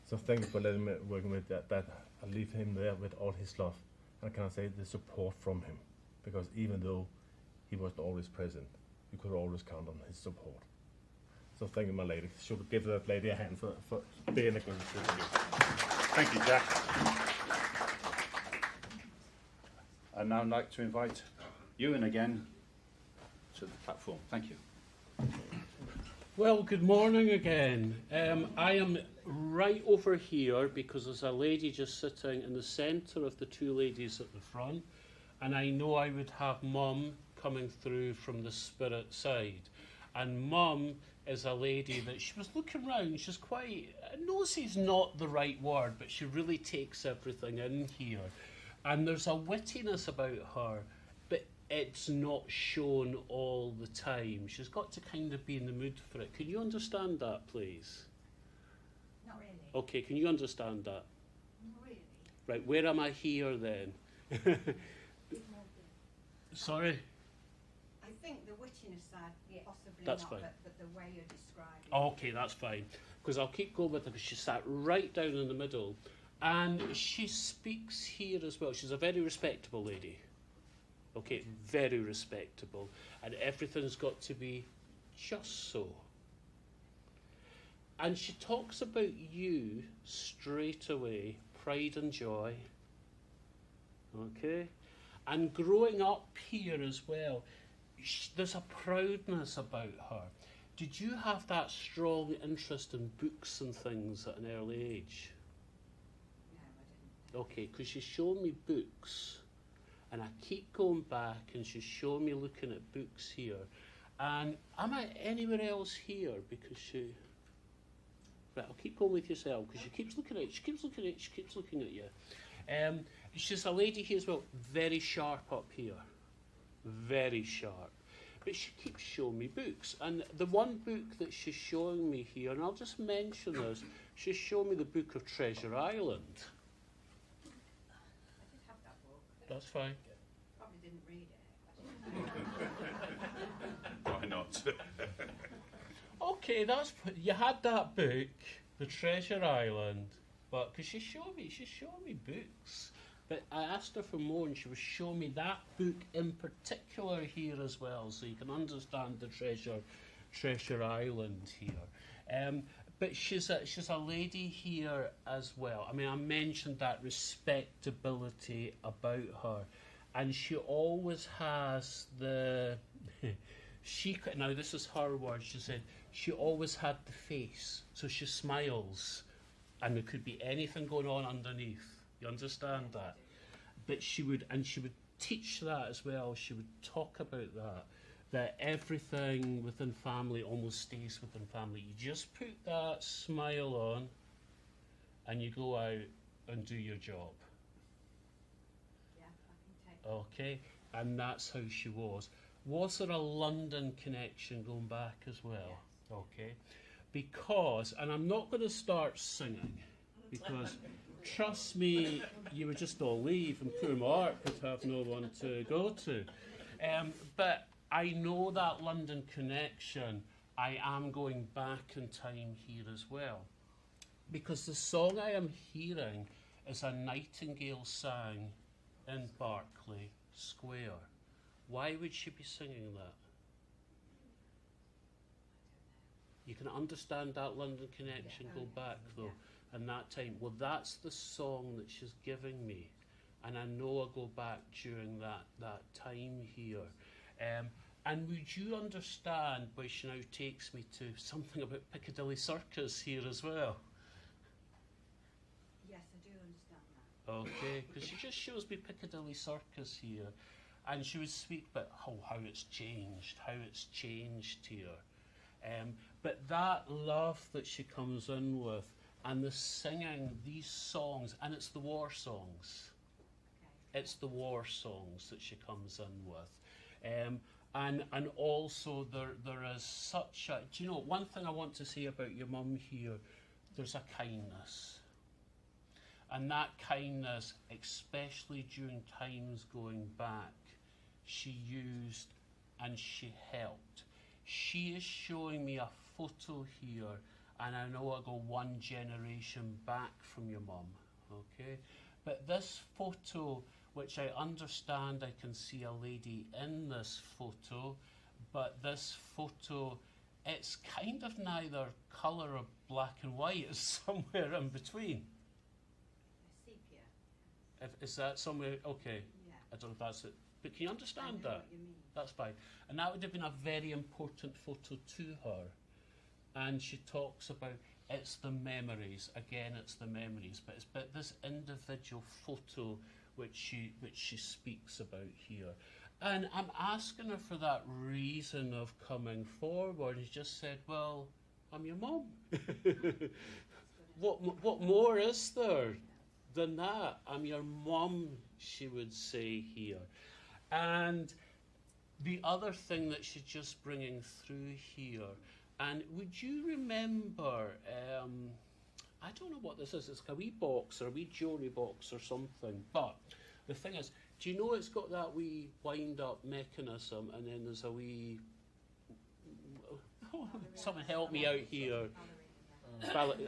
so thank you for letting me working with that. I leave him there with all his love, and can I say the support from him, because even though he wasn't always present, you could always count on his support. So thank you, my lady. Should we give that lady a hand for being a good interview? Thank you, Jack. I'd now like to invite Ewan again to the platform. Thank you. Well, good morning again. I am right over here because there's a lady just sitting in the centre of the two ladies at the front, and I know I would have Mum coming through from the spirit side. And Mum is a lady that she was looking round. She's quite, nosy's not the right word, but she really takes everything in here. And there's a wittiness about her, but it's not shown all the time. She's got to kind of be in the mood for it. Can you understand that, please? Not really. Okay, can you understand that? Not really. Right, where am I here then? Sorry? I think the witchiness side, possibly That's not, fine. but the way you're describing it. Okay, that's fine. Because I'll keep going with her because she sat right down in the middle. And she speaks here as well. She's a very respectable lady. Okay, very respectable. And everything's got to be just so. And she talks about you straight away, pride and joy. Okay? And growing up here as well, there's a proudness about her. Did you have that strong interest in books and things at an early age? No, I didn't. Okay, because she's shown me books, and I keep going back, and she's shown me looking at books here. And am I anywhere else here? Because she... Right, I'll keep going with yourself, because she keeps looking at it, she keeps looking at it, she keeps looking at you. She's a lady here as well, very sharp up here. Very sharp. But she keeps showing me books. And the one book that she's showing me here, and I'll just mention this, she's showing me the book of Treasure Island. I did have that book. That's fine. Probably didn't read it. Why not? Okay, you had that book, The Treasure Island, but because she's showing me books. But I asked her for more, and she was showing me that book in particular here as well, so you can understand the Treasure Island here. But she's a lady here as well. I mean, I mentioned that respectability about her, and she always has the. Now this is her word. She said she always had the face, so she smiles, and there could be anything going on underneath. You understand that? But she would teach that as well. She would talk about that everything within family almost stays within family. You just put that smile on, and you go out and do your job. Yeah, I can take Okay? And that's how she was. Was there a London connection going back as well? Yes. Okay. Because, and I'm not going to start singing, because trust me, you would just all leave, and poor Mark would have no one to go to. But I know that London connection. I am going back in time here as well, because the song I am hearing is a Nightingale sang in Berkeley Square. Why would she be singing that? You can understand that London connection, go back though, and that time. Well, that's the song that she's giving me, and I know I go back during that time here. And would you understand why she now takes me to something about Piccadilly Circus here as well? Yes, I do understand that. Okay, because she just shows me Piccadilly Circus here, and she would speak about how it's changed here. But that love that she comes in with, and the singing these songs, and it's the war songs. Okay. It's the war songs that she comes in with. And also there is such a, do you know, one thing I want to say about your mum here, there's a kindness. And that kindness, especially during times going back, she used and she helped. She is showing me a photo here, and I know I go one generation back from your mum, okay? But this photo, which I understand I can see a lady in this photo, but this photo, it's kind of neither colour or black and white, it's somewhere in between. Sepia. Is that somewhere? Okay. Yeah. I don't know if that's it. But can you understand I know that? what you mean. That's fine. And that would have been a very important photo to her. And she talks about it's the memories. Again, it's the memories. But it's this individual photo which she speaks about here. And I'm asking her for that reason of coming forward. He just said, well, I'm your mum. What more is there than that? I'm your mum, she would say here. And the other thing that she's just bringing through here, and would you remember, I don't know what this is, it's a wee box or a wee jewellery box or something, but the thing is, do you know it's got that wee wind-up mechanism, and then there's a wee... someone help me out here.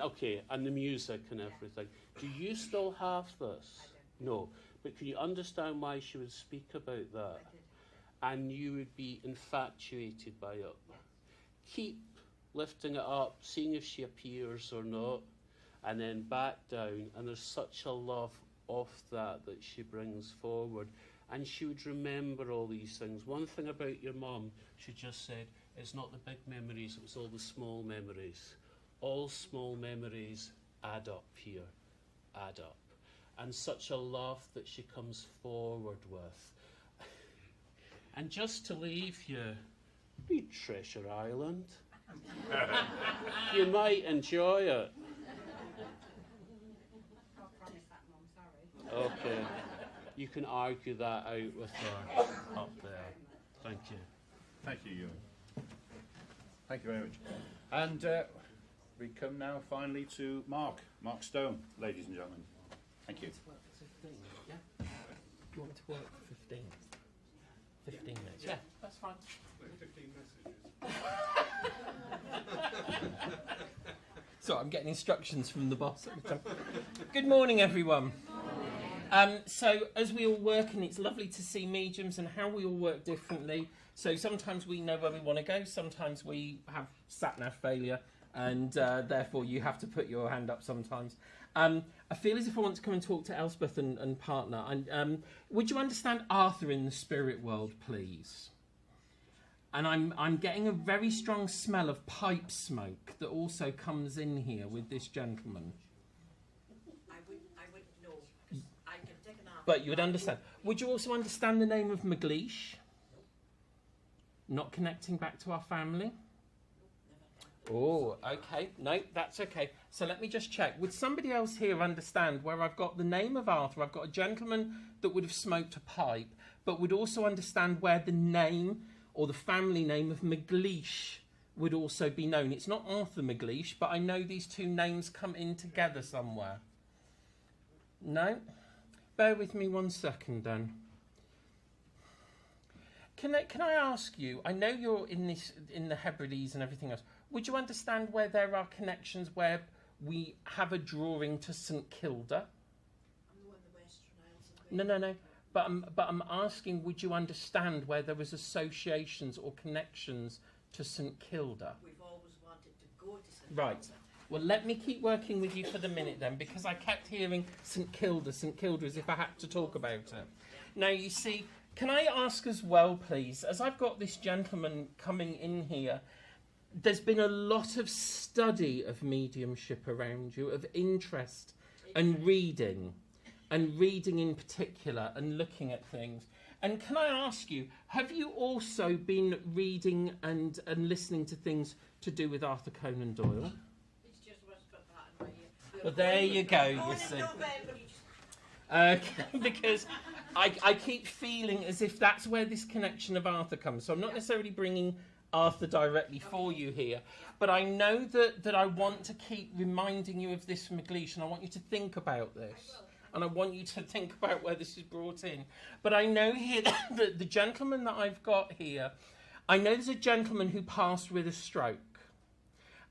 Okay, and the music and everything. Do you still have this? No. But can you understand why she would speak about that? And you would be infatuated by it. Keep lifting it up, seeing if she appears or not, and then back down. And there's such a love of that she brings forward. And she would remember all these things. One thing about your mum, she just said, it's not the big memories, it was all the small memories. All small memories add up here, add up. And such a love that she comes forward with. And just to leave you, read Treasure Island. You might enjoy it. I'll promise that, Mum, sorry. Okay. You can argue that out with her up there. Thank you. Thank you, Ewan. Thank you very much. And we come now finally to Mark Stone, ladies and gentlemen. Thank you. To work for 15, yeah? Do you want to work for 15? 15 minutes? Yeah, that's fine. 15 messages. So I'm getting instructions from the boss at the time. Good morning, everyone. So as we all work, and it's lovely to see mediums and how we all work differently. So sometimes we know where we want to go, sometimes we have sat-nav failure, and therefore you have to put your hand up sometimes. I feel as if I want to come and talk to Elspeth and partner. And would you understand Arthur in the spirit world, please? And I'm getting a very strong smell of pipe smoke that also comes in here with this gentleman. I wouldn't know, because I can take an arm. But you would understand. Would you also understand the name of McLeish? Not connecting back to our family? Oh, okay. No, that's okay. So let me just check. Would somebody else here understand where I've got the name of Arthur? I've got a gentleman that would have smoked a pipe, but would also understand where the name or the family name of McLeish would also be known. It's not Arthur McLeish, but I know these two names come in together somewhere. No? Bear with me 1 second then. Can I ask you, I know you're in the Hebrides and everything else, would you understand where there are connections where we have a drawing to St Kilda? I'm the one in the Western Isles. No. But I'm asking, would you understand where there was associations or connections to St Kilda? We've always wanted to go to St. Right. Well, let me keep working with you for the minute then, because I kept hearing St Kilda, as if I had to talk about it. Now, you see, can I ask as well, please, as I've got this gentleman coming in here, there's been a lot of study of mediumship around you, of interest and reading in particular, and looking at things. And can I ask you, have you also been reading and listening to things to do with Arthur Conan Doyle? It's just what's got that in my ear. Well, there you go, you see. Okay, because I keep feeling as if that's where this connection of Arthur comes. So I'm not necessarily bringing Arthur directly for you here, but I know that I want to keep reminding you of this McLeish, and I want you to think about this. And I want you to think about where this is brought in. But I know here that the gentleman that I've got here, I know there's a gentleman who passed with a stroke.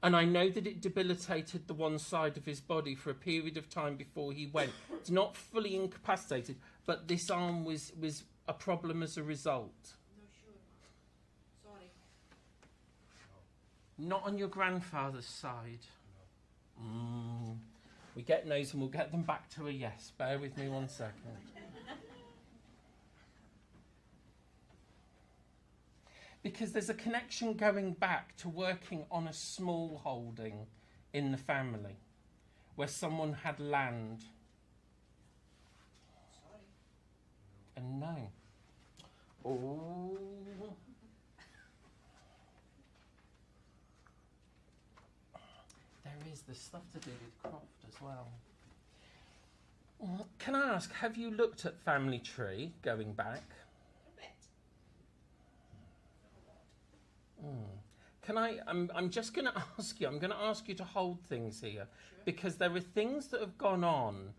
And I know that it debilitated the one side of his body for a period of time before he went. It's not fully incapacitated, but this arm was a problem as a result. No, sure. Sorry. Not on your grandfather's side. We get no's and we'll get them back to a yes. Bear with me 1 second. Because there's a connection going back to working on a small holding in the family where someone had land. Sorry. And no. Oh. There is the stuff to do with Croft as well. Can I ask, have you looked at Family Tree going back? Can I'm just going to ask you, I'm going to ask you to hold things here, because there are things that have gone on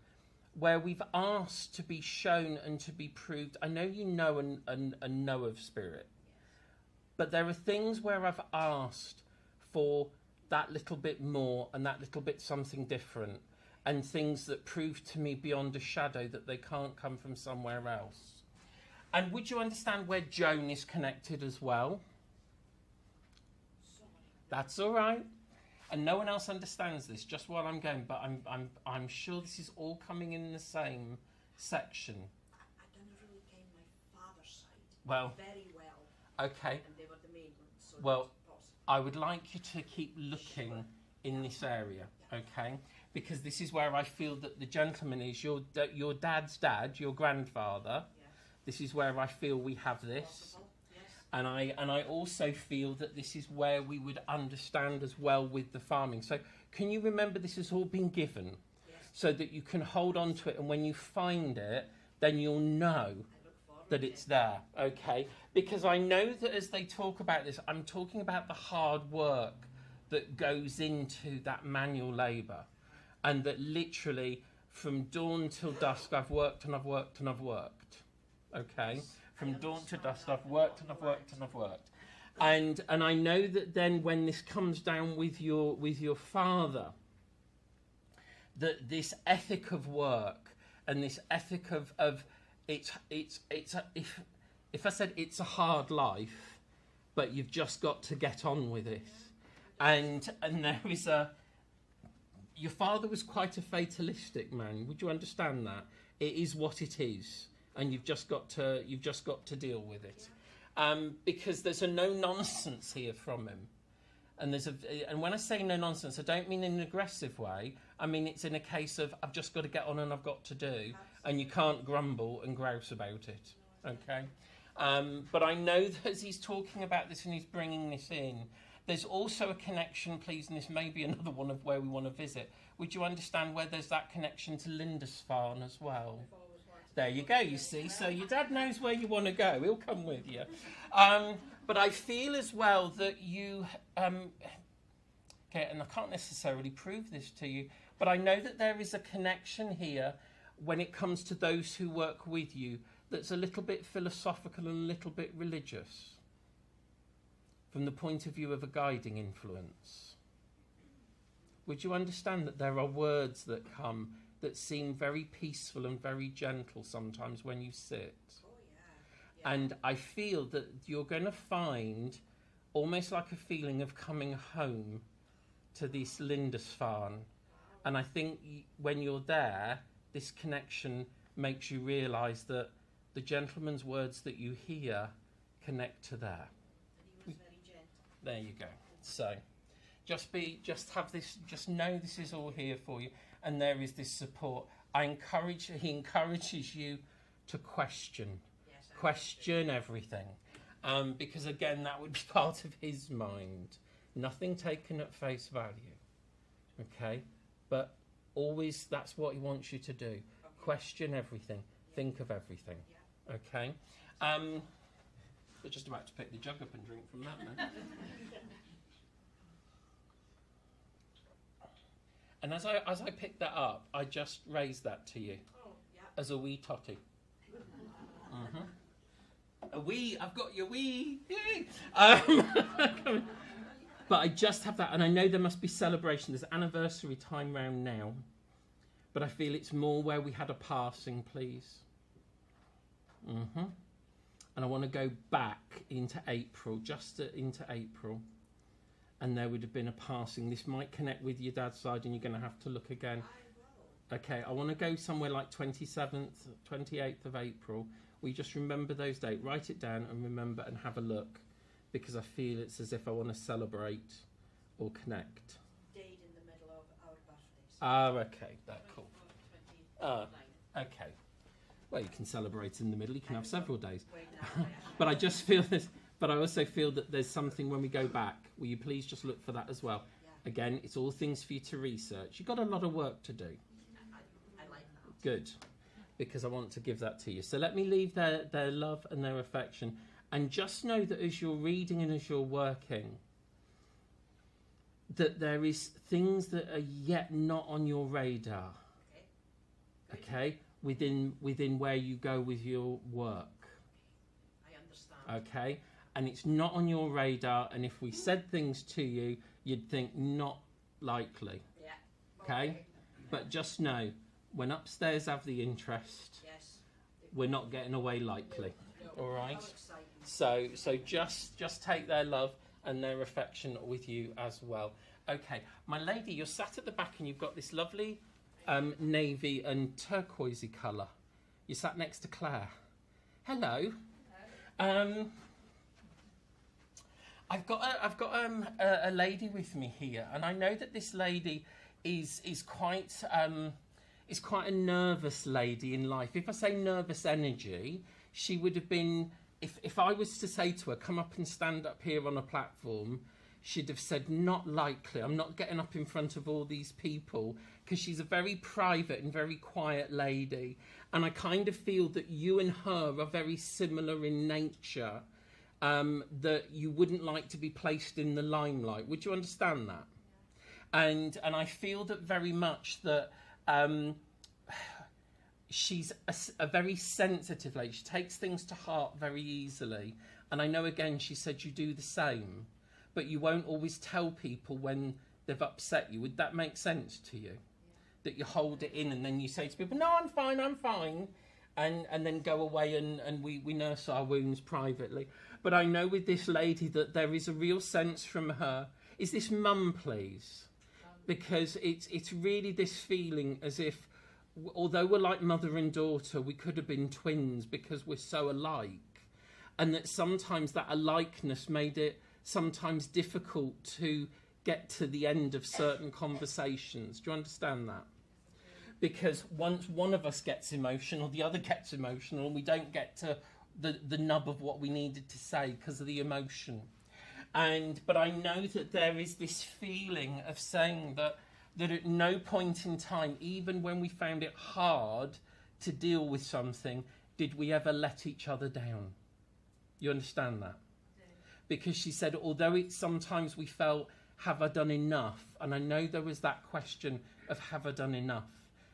where we've asked to be shown and to be proved. I know you know and know of spirit, but there are things where I've asked for that little bit more and that little bit something different, and things that prove to me beyond a shadow that they can't come from somewhere else. And would you understand where Joan is connected as well? That's all right. And no one else understands this, just while I'm going, but I'm sure this is all coming in the same section. I don't know really came my father's side. Well, Very well. okay. And they were the main ones. So Well, that's possible. I would like you to keep looking in this area, okay? Because this is where I feel that the gentleman is your dad's dad, your grandfather. Yeah. This is where I feel we have this. Possible. Yes. And I also feel that this is where we would understand as well with the farming. So can you remember this has all been given? Yes. So that you can hold on to it, and when you find it, then you'll know I look forward that to it's it. there, okay? Because I know that as they talk about this, I'm talking about the hard work that goes into that manual labour, and that literally from dawn till dusk I've worked and I've worked and I've worked, okay? From dawn to dusk I've worked and I've worked and I've worked. And I know that then when this comes down with your father, that this ethic of work and this ethic of if I said it's a hard life, but you've just got to get on with it. And there is your father was quite a fatalistic man. Would you understand that? It is what it is, and you've just got to deal with it. Because there's a no nonsense here from him. And when I say no nonsense, I don't mean in an aggressive way. I mean it's in a case of I've just got to get on and I've got to do, and you can't grumble and grouse about it. Okay, but I know that as he's talking about this and he's bringing this in, there's also a connection, please, and this may be another one of where we want to visit. Would you understand where there's that connection to Lindisfarne as well? There you go, you see. So your dad knows where you want to go. He'll come with you. But I feel as well that you... okay, and I can't necessarily prove this to you, but I know that there is a connection here when it comes to those who work with you that's a little bit philosophical and a little bit religious from the point of view of a guiding influence. Would you understand that there are words that come that seem very peaceful and very gentle sometimes when you sit? Oh, yeah. And I feel that you're going to find almost like a feeling of coming home to this Lindisfarne. And I think when you're there, this connection makes you realise that the gentleman's words that you hear connect to there. And he was very gentle. There you go. So just know this is all here for you, and there is this support. He encourages you to question. Yes, Question everything. Because again, that would be part of his mind. Nothing taken at face value. Okay? But always that's what he wants you to do. Question everything. Think of everything. Okay? We're just about to pick the jug up and drink from that now. And as I picked that up, I just raised that to you Oh, yeah. as a wee totty. A wee, I've got your wee. Yay. But I just have that, and I know there must be celebration. There's anniversary time round now, but I feel it's more where we had a passing, please. And I want to go back into April, into April, and there would have been a passing. This might connect with your dad's side, and you're going to have to look again. Okay, I want to go somewhere like 27th, 28th of April. We just remember those dates, write it down and remember and have a look, because I feel it's as if I want to celebrate or connect. Date in the middle of our birthdays. Ah, okay, that's cool. 29. Okay. Well, you can celebrate in the middle. You can have several days. But I just feel this. But I also feel that there's something when we go back. Will you please just look for that as well? Again, it's all things for you to research. You've got a lot of work to do. I like that. Good, because I want to give that to you. So let me leave their love and their affection. And just know that as you're reading and as you're working, that there is things that are yet not on your radar. Okay? Within where you go with your work. I understand. Okay? And it's not on your radar, and if we said things to you, you'd think not likely. Yeah. Okay? But just know, when upstairs have the interest, Yes. we're not getting away likely. No, All right? how exciting. So just take their love and their affection with you as well. Okay, my lady, you're sat at the back and you've got this lovely navy and turquoisey colour. You're sat next to Claire. Hello. I've got a lady with me here, and I know that this lady is quite a nervous lady in life. If I say nervous energy, she would have been. If I was to say to her, come up and stand up here on a platform, she'd have said, not likely. I'm not getting up in front of all these people, because she's a very private and very quiet lady. And I kind of feel that you and her are very similar in nature, that you wouldn't like to be placed in the limelight. Would you understand that? And I feel that very much that she's a very sensitive lady. She takes things to heart very easily. And I know, again, she said you do the same, but you won't always tell people when they've upset you. Would that make sense to you? That you hold it in and then you say to people, no, I'm fine, and then go away and we nurse our wounds privately. But I know with this lady that there is a real sense from her. Is this mum, please? Because it's really this feeling as if, although we're like mother and daughter, we could have been twins because we're so alike. And that sometimes that alikeness made it sometimes difficult to get to the end of certain conversations. Do you understand that? Because once one of us gets emotional, the other gets emotional, and we don't get to the nub of what we needed to say because of the emotion. But I know that there is this feeling of saying that at no point in time, even when we found it hard to deal with something, did we ever let each other down. You understand that? Because she said, although it's sometimes we felt, have I done enough? And I know there was that question of, have I done enough?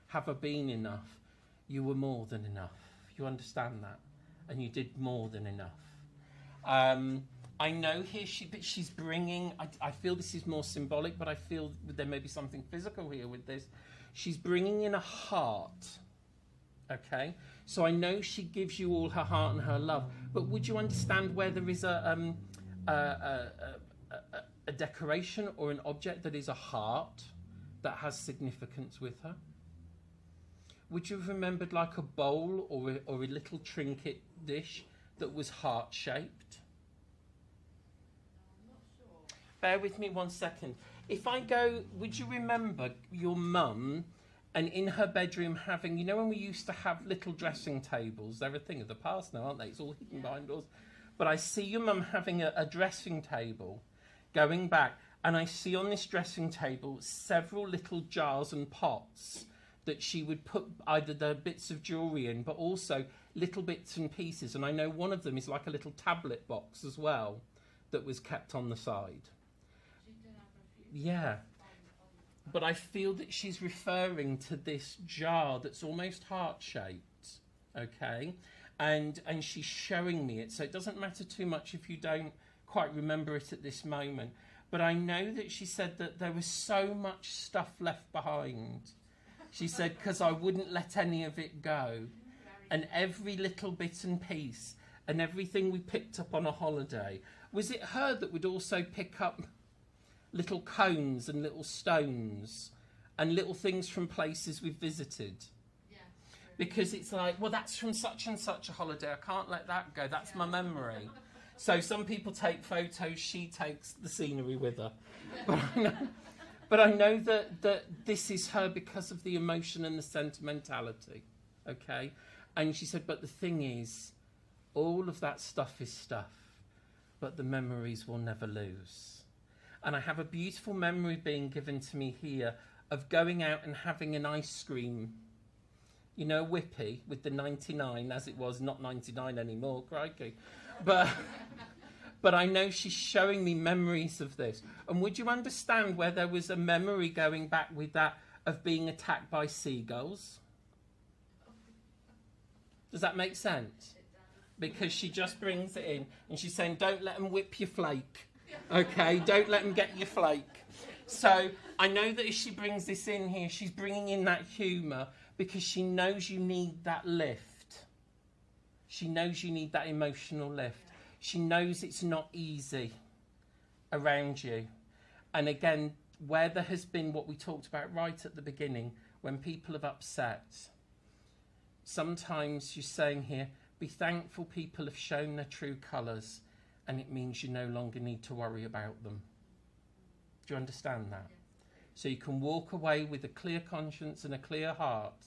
Have I been enough? You were more than enough. You understand that? And you did more than enough. I know here she's bringing, I feel this is more symbolic, but I feel there may be something physical here with this. She's bringing in a heart. Okay? So I know she gives you all her heart and her love, but would you understand where there is a decoration or an object that is a heart that has significance with her? Would you have remembered like a bowl or a little trinket dish that was heart-shaped? Bear with me 1 second. If I go, would you remember your mum and in her bedroom having, you know when we used to have little dressing tables? They're a thing of the past now, aren't they? It's all hidden behind doors. But I see your mum having a dressing table going back, and I see on this dressing table several little jars and pots that she would put either the bits of jewellery in, but also little bits and pieces. And I know one of them is like a little tablet box as well that was kept on the side. Yeah. But I feel that she's referring to this jar that's almost heart-shaped, okay? And she's showing me it, so it doesn't matter too much if you don't quite remember it at this moment. But I know that she said that there was so much stuff left behind. She said, because I wouldn't let any of it go. And every little bit and piece and everything we picked up on a holiday, was it her that would also pick up little cones and little stones and little things from places we've visited? Yeah, because it's like, well, that's from such and such a holiday. I can't let that go. That's my memory. So some people take photos. She takes the scenery with her. But I know that this is her because of the emotion and the sentimentality. Okay? And she said, but the thing is, all of that stuff is stuff, but the memories will never lose. And I have a beautiful memory being given to me here of going out and having an ice cream, you know, whippy with the 99, as it was, not 99 anymore, crikey. But I know she's showing me memories of this. And would you understand where there was a memory going back with that of being attacked by seagulls? Does that make sense? Because she just brings it in and she's saying, don't let them whip your flake. Okay, don't let them get your flake. So I know that as she brings this in here, she's bringing in that humour because she knows you need that lift. She knows you need that emotional lift. She knows it's not easy around you. And again, where there has been what we talked about right at the beginning, when people have upset, sometimes you're saying here, be thankful people have shown their true colours, and it means you no longer need to worry about them. Do you understand that? So you can walk away with a clear conscience and a clear heart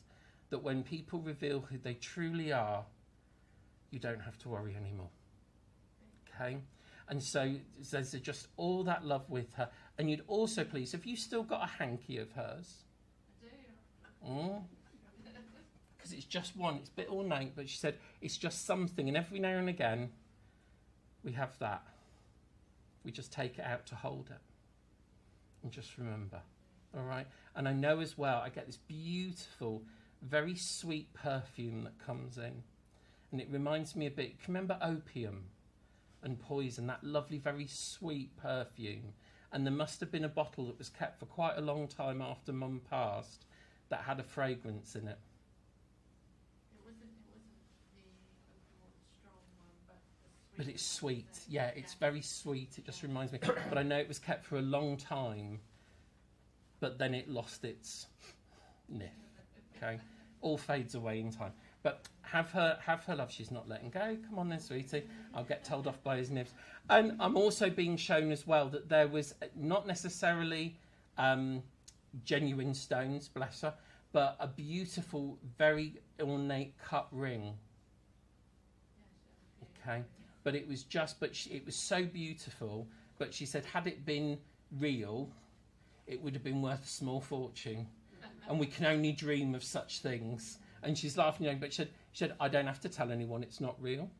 that when people reveal who they truly are, you don't have to worry anymore. Okay? And so there's just all that love with her. And you'd also, please, have you still got a hanky of hers? I do. Because it's just one. It's a bit ornate, but she said it's just something. And every now and again, we have that. We just take it out to hold it. And just remember. All right? And I know as well, I get this beautiful, very sweet perfume that comes in. And it reminds me a bit, remember opium and poison, that lovely, very sweet perfume. And there must have been a bottle that was kept for quite a long time after Mum passed that had a fragrance in it. It wasn't the strong one, but the sweet. But it's sweet. Yeah, it's very sweet. It just reminds me. But I know it was kept for a long time, but then it lost its nif. Okay? All fades away in time. But have her love. She's not letting go. Come on then, sweetie. I'll get told off by his nibs. And I'm also being shown as well that there was not necessarily genuine stones, bless her, but a beautiful, very ornate cut ring. Okay, but it was just, it was so beautiful. But she said, had it been real, it would have been worth a small fortune, and we can only dream of such things. And she's laughing, you know, but she said, I don't have to tell anyone it's not real.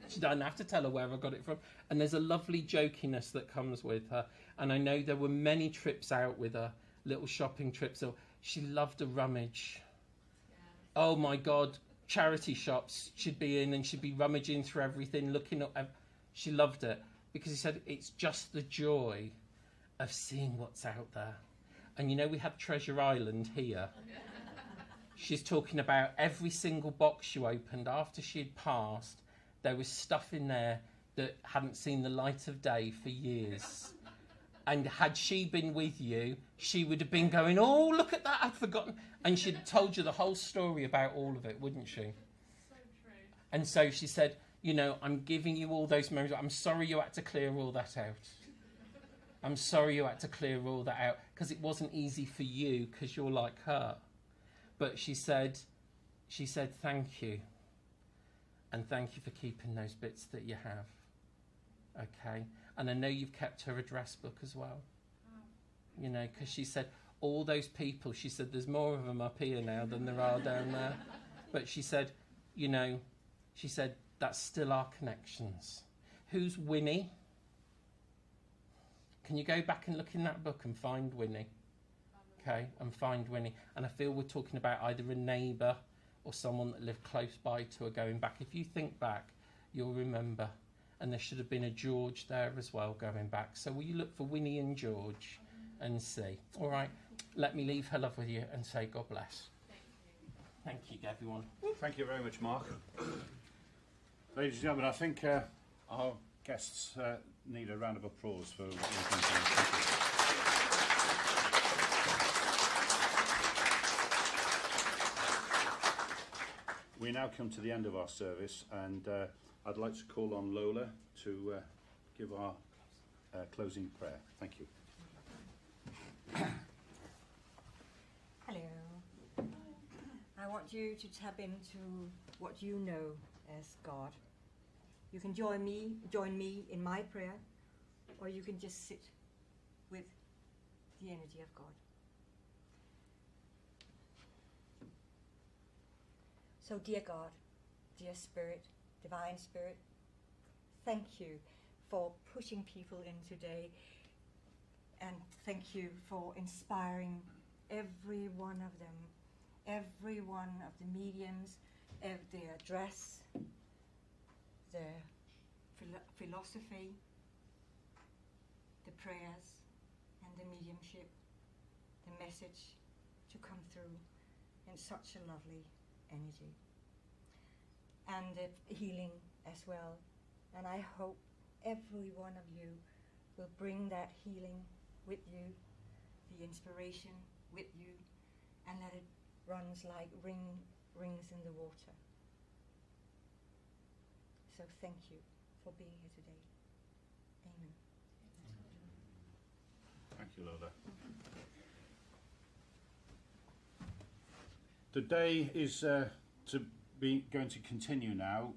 She don't have to tell her where I got it from. And there's a lovely jokiness that comes with her. And I know there were many trips out with her, little shopping trips. So she loved a rummage. Oh my God, charity shops she'd be in and she'd be rummaging through everything, looking up. She loved it because he said it's just the joy of seeing what's out there. And you know, we had Treasure Island here. She's talking about every single box you opened after she'd passed. There was stuff in there that hadn't seen the light of day for years. And had she been with you, she would have been going, oh, look at that, I'd forgotten. And she'd told you the whole story about all of it, wouldn't she? So true. And so she said, you know, I'm giving you all those memories. I'm sorry you had to clear all that out. I'm sorry you had to clear all that out because it wasn't easy for you because you're like her. But she said, thank you. And thank you for keeping those bits that you have. Okay? And I know you've kept her address book as well. You know, because she said, all those people, she said, there's more of them up here now than there are down there. But she said, you know, she said, that's still our connections. Who's Winnie? Can you go back and look in that book and find Winnie? Okay, and find Winnie. And I feel we're talking about either a neighbour or someone that lived close by to her going back. If you think back, you'll remember. And there should have been a George there as well going back. So will you look for Winnie and George and see? All right, let me leave her love with you and say God bless. Thank you, everyone. Thank you very much, Mark. Ladies and gentlemen, I think our guests need a round of applause for what they've done today. We now come to the end of our service, and I'd like to call on Lola to give our closing prayer. Thank you. Hello. I want want you to tap into what you know as God. You can join me in my prayer, or you can just sit with the energy of God. So, dear God, dear Spirit, Divine Spirit, thank you for pushing people in today, and thank you for inspiring every one of them, every one of the mediums, their dress, their philosophy, the prayers and the mediumship, the message to come through in such a lovely energy. And the healing as well. And I hope every one of you will bring that healing with you, the inspiration with you, and that it runs like rings in the water. So thank you for being here today. Amen. Thank you, Lola. The day is going to continue now.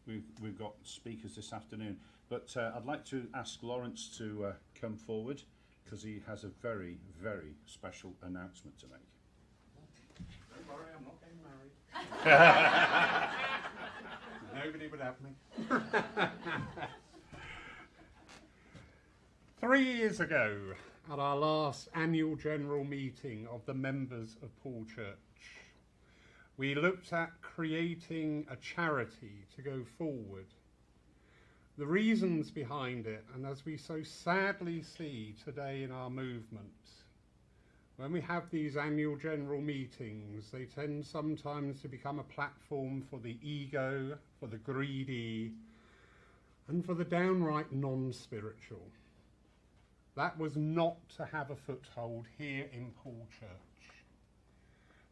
We've got speakers this afternoon, but I'd like to ask Lawrence to come forward because he has a very, very special announcement to make. Don't worry, I'm not getting married. Nobody would have me. 3 years ago, at our last annual general meeting of the members of Paul Church, we looked at creating a charity to go forward. The reasons behind it, and as we so sadly see today in our movement, when we have these annual general meetings, they tend sometimes to become a platform for the ego, for the greedy, and for the downright non-spiritual. That was not to have a foothold here in Paul Church.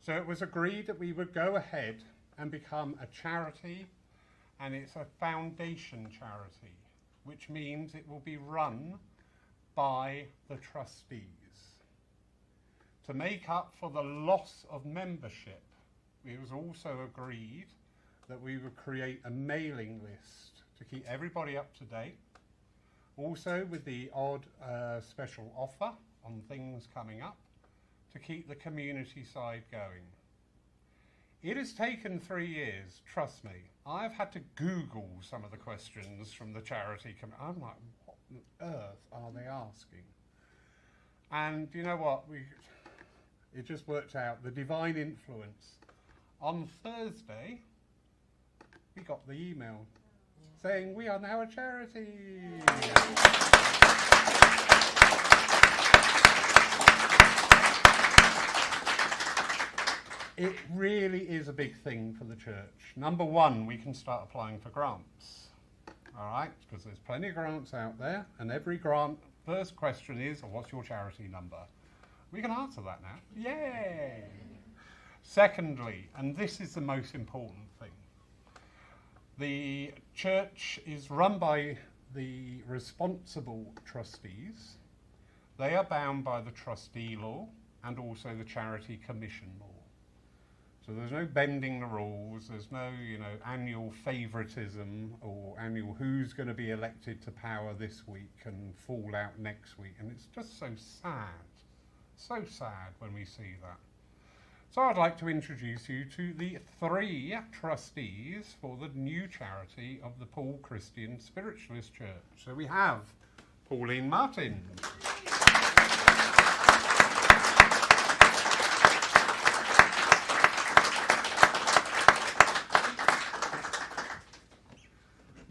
So it was agreed that we would go ahead and become a charity, and it's a foundation charity, which means it will be run by the trustees. To make up for the loss of membership, it was also agreed that we would create a mailing list to keep everybody up to date, also with the odd special offer on things coming up, to keep the community side going. It has taken 3 years, trust me. I've had to Google some of the questions from the charity committee. I'm like, what on earth are they asking? And you know what? It just worked out. The divine influence. On Thursday, we got the email saying we are now a charity. It really is a big thing for the church. Number one, we can start applying for grants. All right, because there's plenty of grants out there, and every grant, first question is, what's your charity number? We can answer that now. Yay! Secondly, and this is the most important thing, the church is run by the responsible trustees. They are bound by the trustee law and also the charity commission law. So there's no bending the rules, there's no, annual favoritism or annual who's going to be elected to power this week and fall out next week. And it's just so sad when we see that. So I'd like to introduce you to the 3 trustees for the new charity of the Paul Christian Spiritualist Church. So we have Pauline Martin.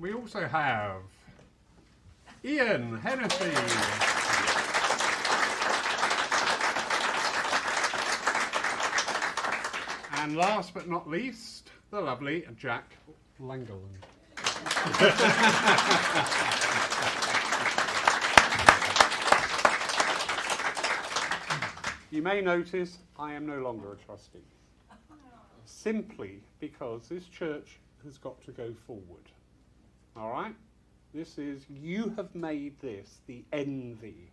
We also have Ian Hennessy. And last but not least, the lovely Jack Langeland. You may notice I am no longer a trustee, simply because this church has got to go forward. All right? You have made this the envy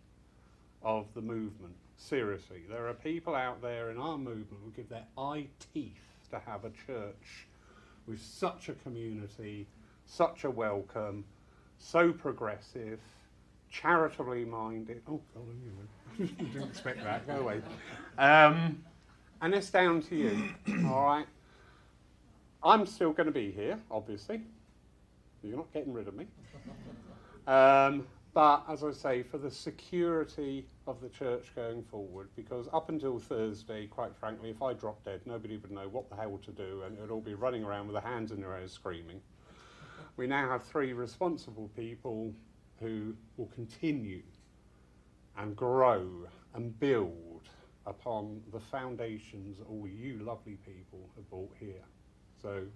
of the movement. Seriously, there are people out there in our movement who give their eye teeth to have a church with such a community, such a welcome, so progressive, charitably minded. Oh, God, you didn't expect that. Go away. And it's down to you. All right. I'm still going to be here, obviously. You're not getting rid of me. But as I say, for the security of the church going forward, because up until Thursday, quite frankly, if I dropped dead, nobody would know what the hell to do, and it would all be running around with their hands in their hair screaming. We now have 3 responsible people who will continue and grow and build upon the foundations all you lovely people have built here. So,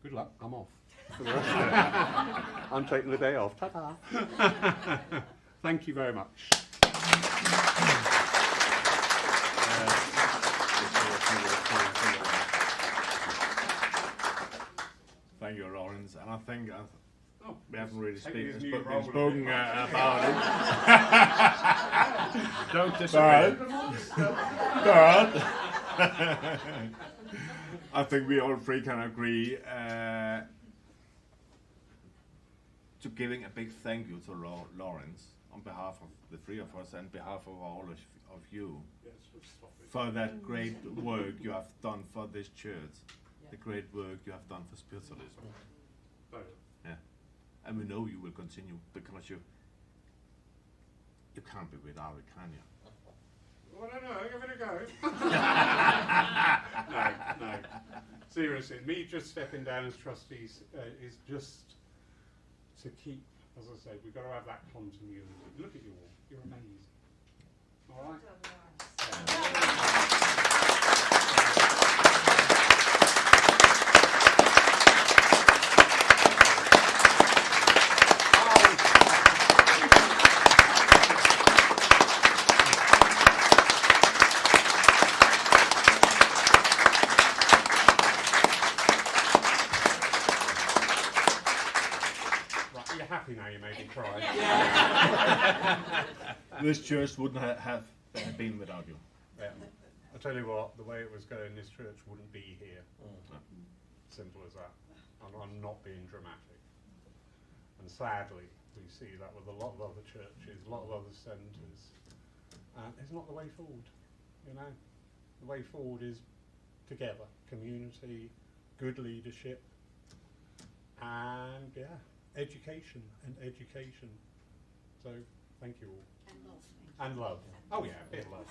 good luck, I'm off. I'm taking the day off. Ta-da. Thank you very much. Thank you, Lawrence. And I think we haven't really spoken about it. Don't disagree. But I think we all 3 can agree to giving a big thank you to Lawrence on behalf of the 3 of us and behalf of all of you for that great work you have done for this church, the great work you have done for spiritualism. Yeah, and we know you will continue because you can't be without it, can you? Well, I don't know, give it a go. No. Seriously, me just stepping down as trustees is just to keep, as I say, we've got to have that continuity. Look at you all, you're amazing. All right? Happy now, you made me cry. This church wouldn't have been without you. Yeah. I tell you what, the way it was going, this church wouldn't be here. Simple as that. I'm not being dramatic. And sadly, we see that with a lot of other churches, a lot of other centres. It's not the way forward, you know. The way forward is together, community, good leadership, and education and education. So thank you all. And love. Oh yeah, a bit of love.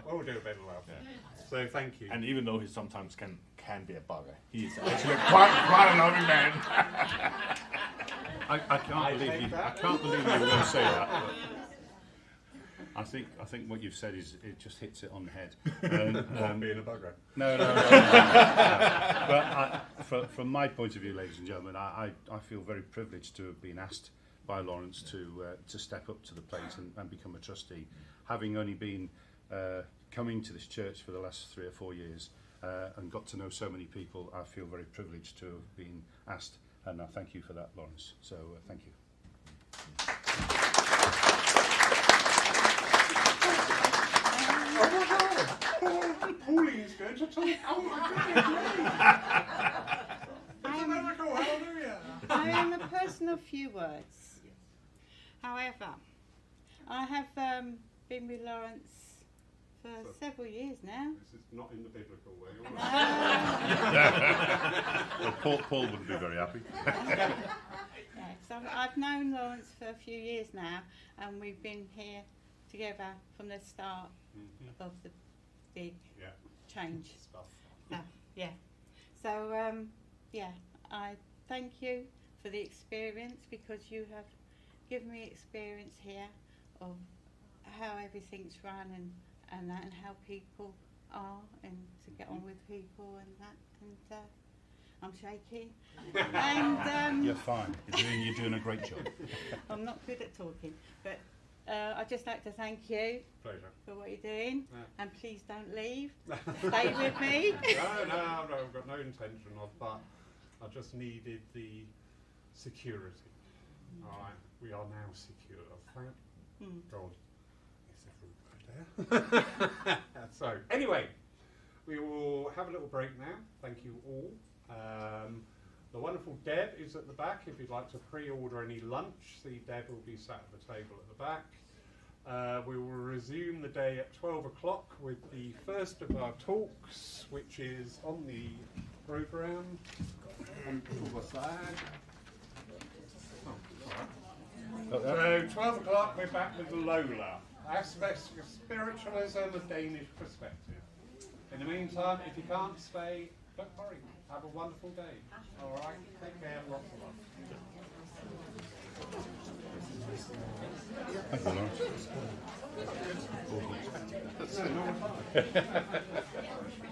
We'll do a bit of love. Yeah. So thank you. And even though he sometimes can be a bugger, he's actually quite a loving man. I can't believe you were going to say that. I think what you've said is it just hits it on the head. Being a bugger. No. But from my point of view, ladies and gentlemen, I feel very privileged to have been asked by Lawrence to step up to the plate and become a trustee, having only been coming to this church for the last 3 or 4 years and got to know so many people. I feel very privileged to have been asked, and I thank you for that, Lawrence. So thank you. Pauline's going to talk. Oh my goodness! I am a person of few words. However, I have been with Lawrence for several years now. This is not in the biblical way. Well, Paul wouldn't be very happy. So I've known Lawrence for a few years now, and we've been here together from the start of the big change. So I thank you for the experience, because you have given me experience here of how everything's run and that, and how people are, and to get on with people and that, and I'm shaking. And you're fine. You're doing a great job. I'm not good at talking, but I'd just like to thank you for what you're doing, and please don't leave. Stay with me. No, I've got no intention of, but I just needed the security. All right, we are now secure. Thank God. Is there fruit right there? So, anyway, We will have a little break now. Thank you all. The wonderful Deb is at the back. If you'd like to pre-order any lunch, the Deb will be sat at the table at the back. We will resume the day at 12 o'clock with the first of our talks, which is on the programme. So 12 o'clock, we're back with Lola. Aspects of spiritualism, a Danish perspective. In the meantime, if you can't stay, don't worry. Have a wonderful day. All right, take care. Lots of love. Thank you, Lawrence.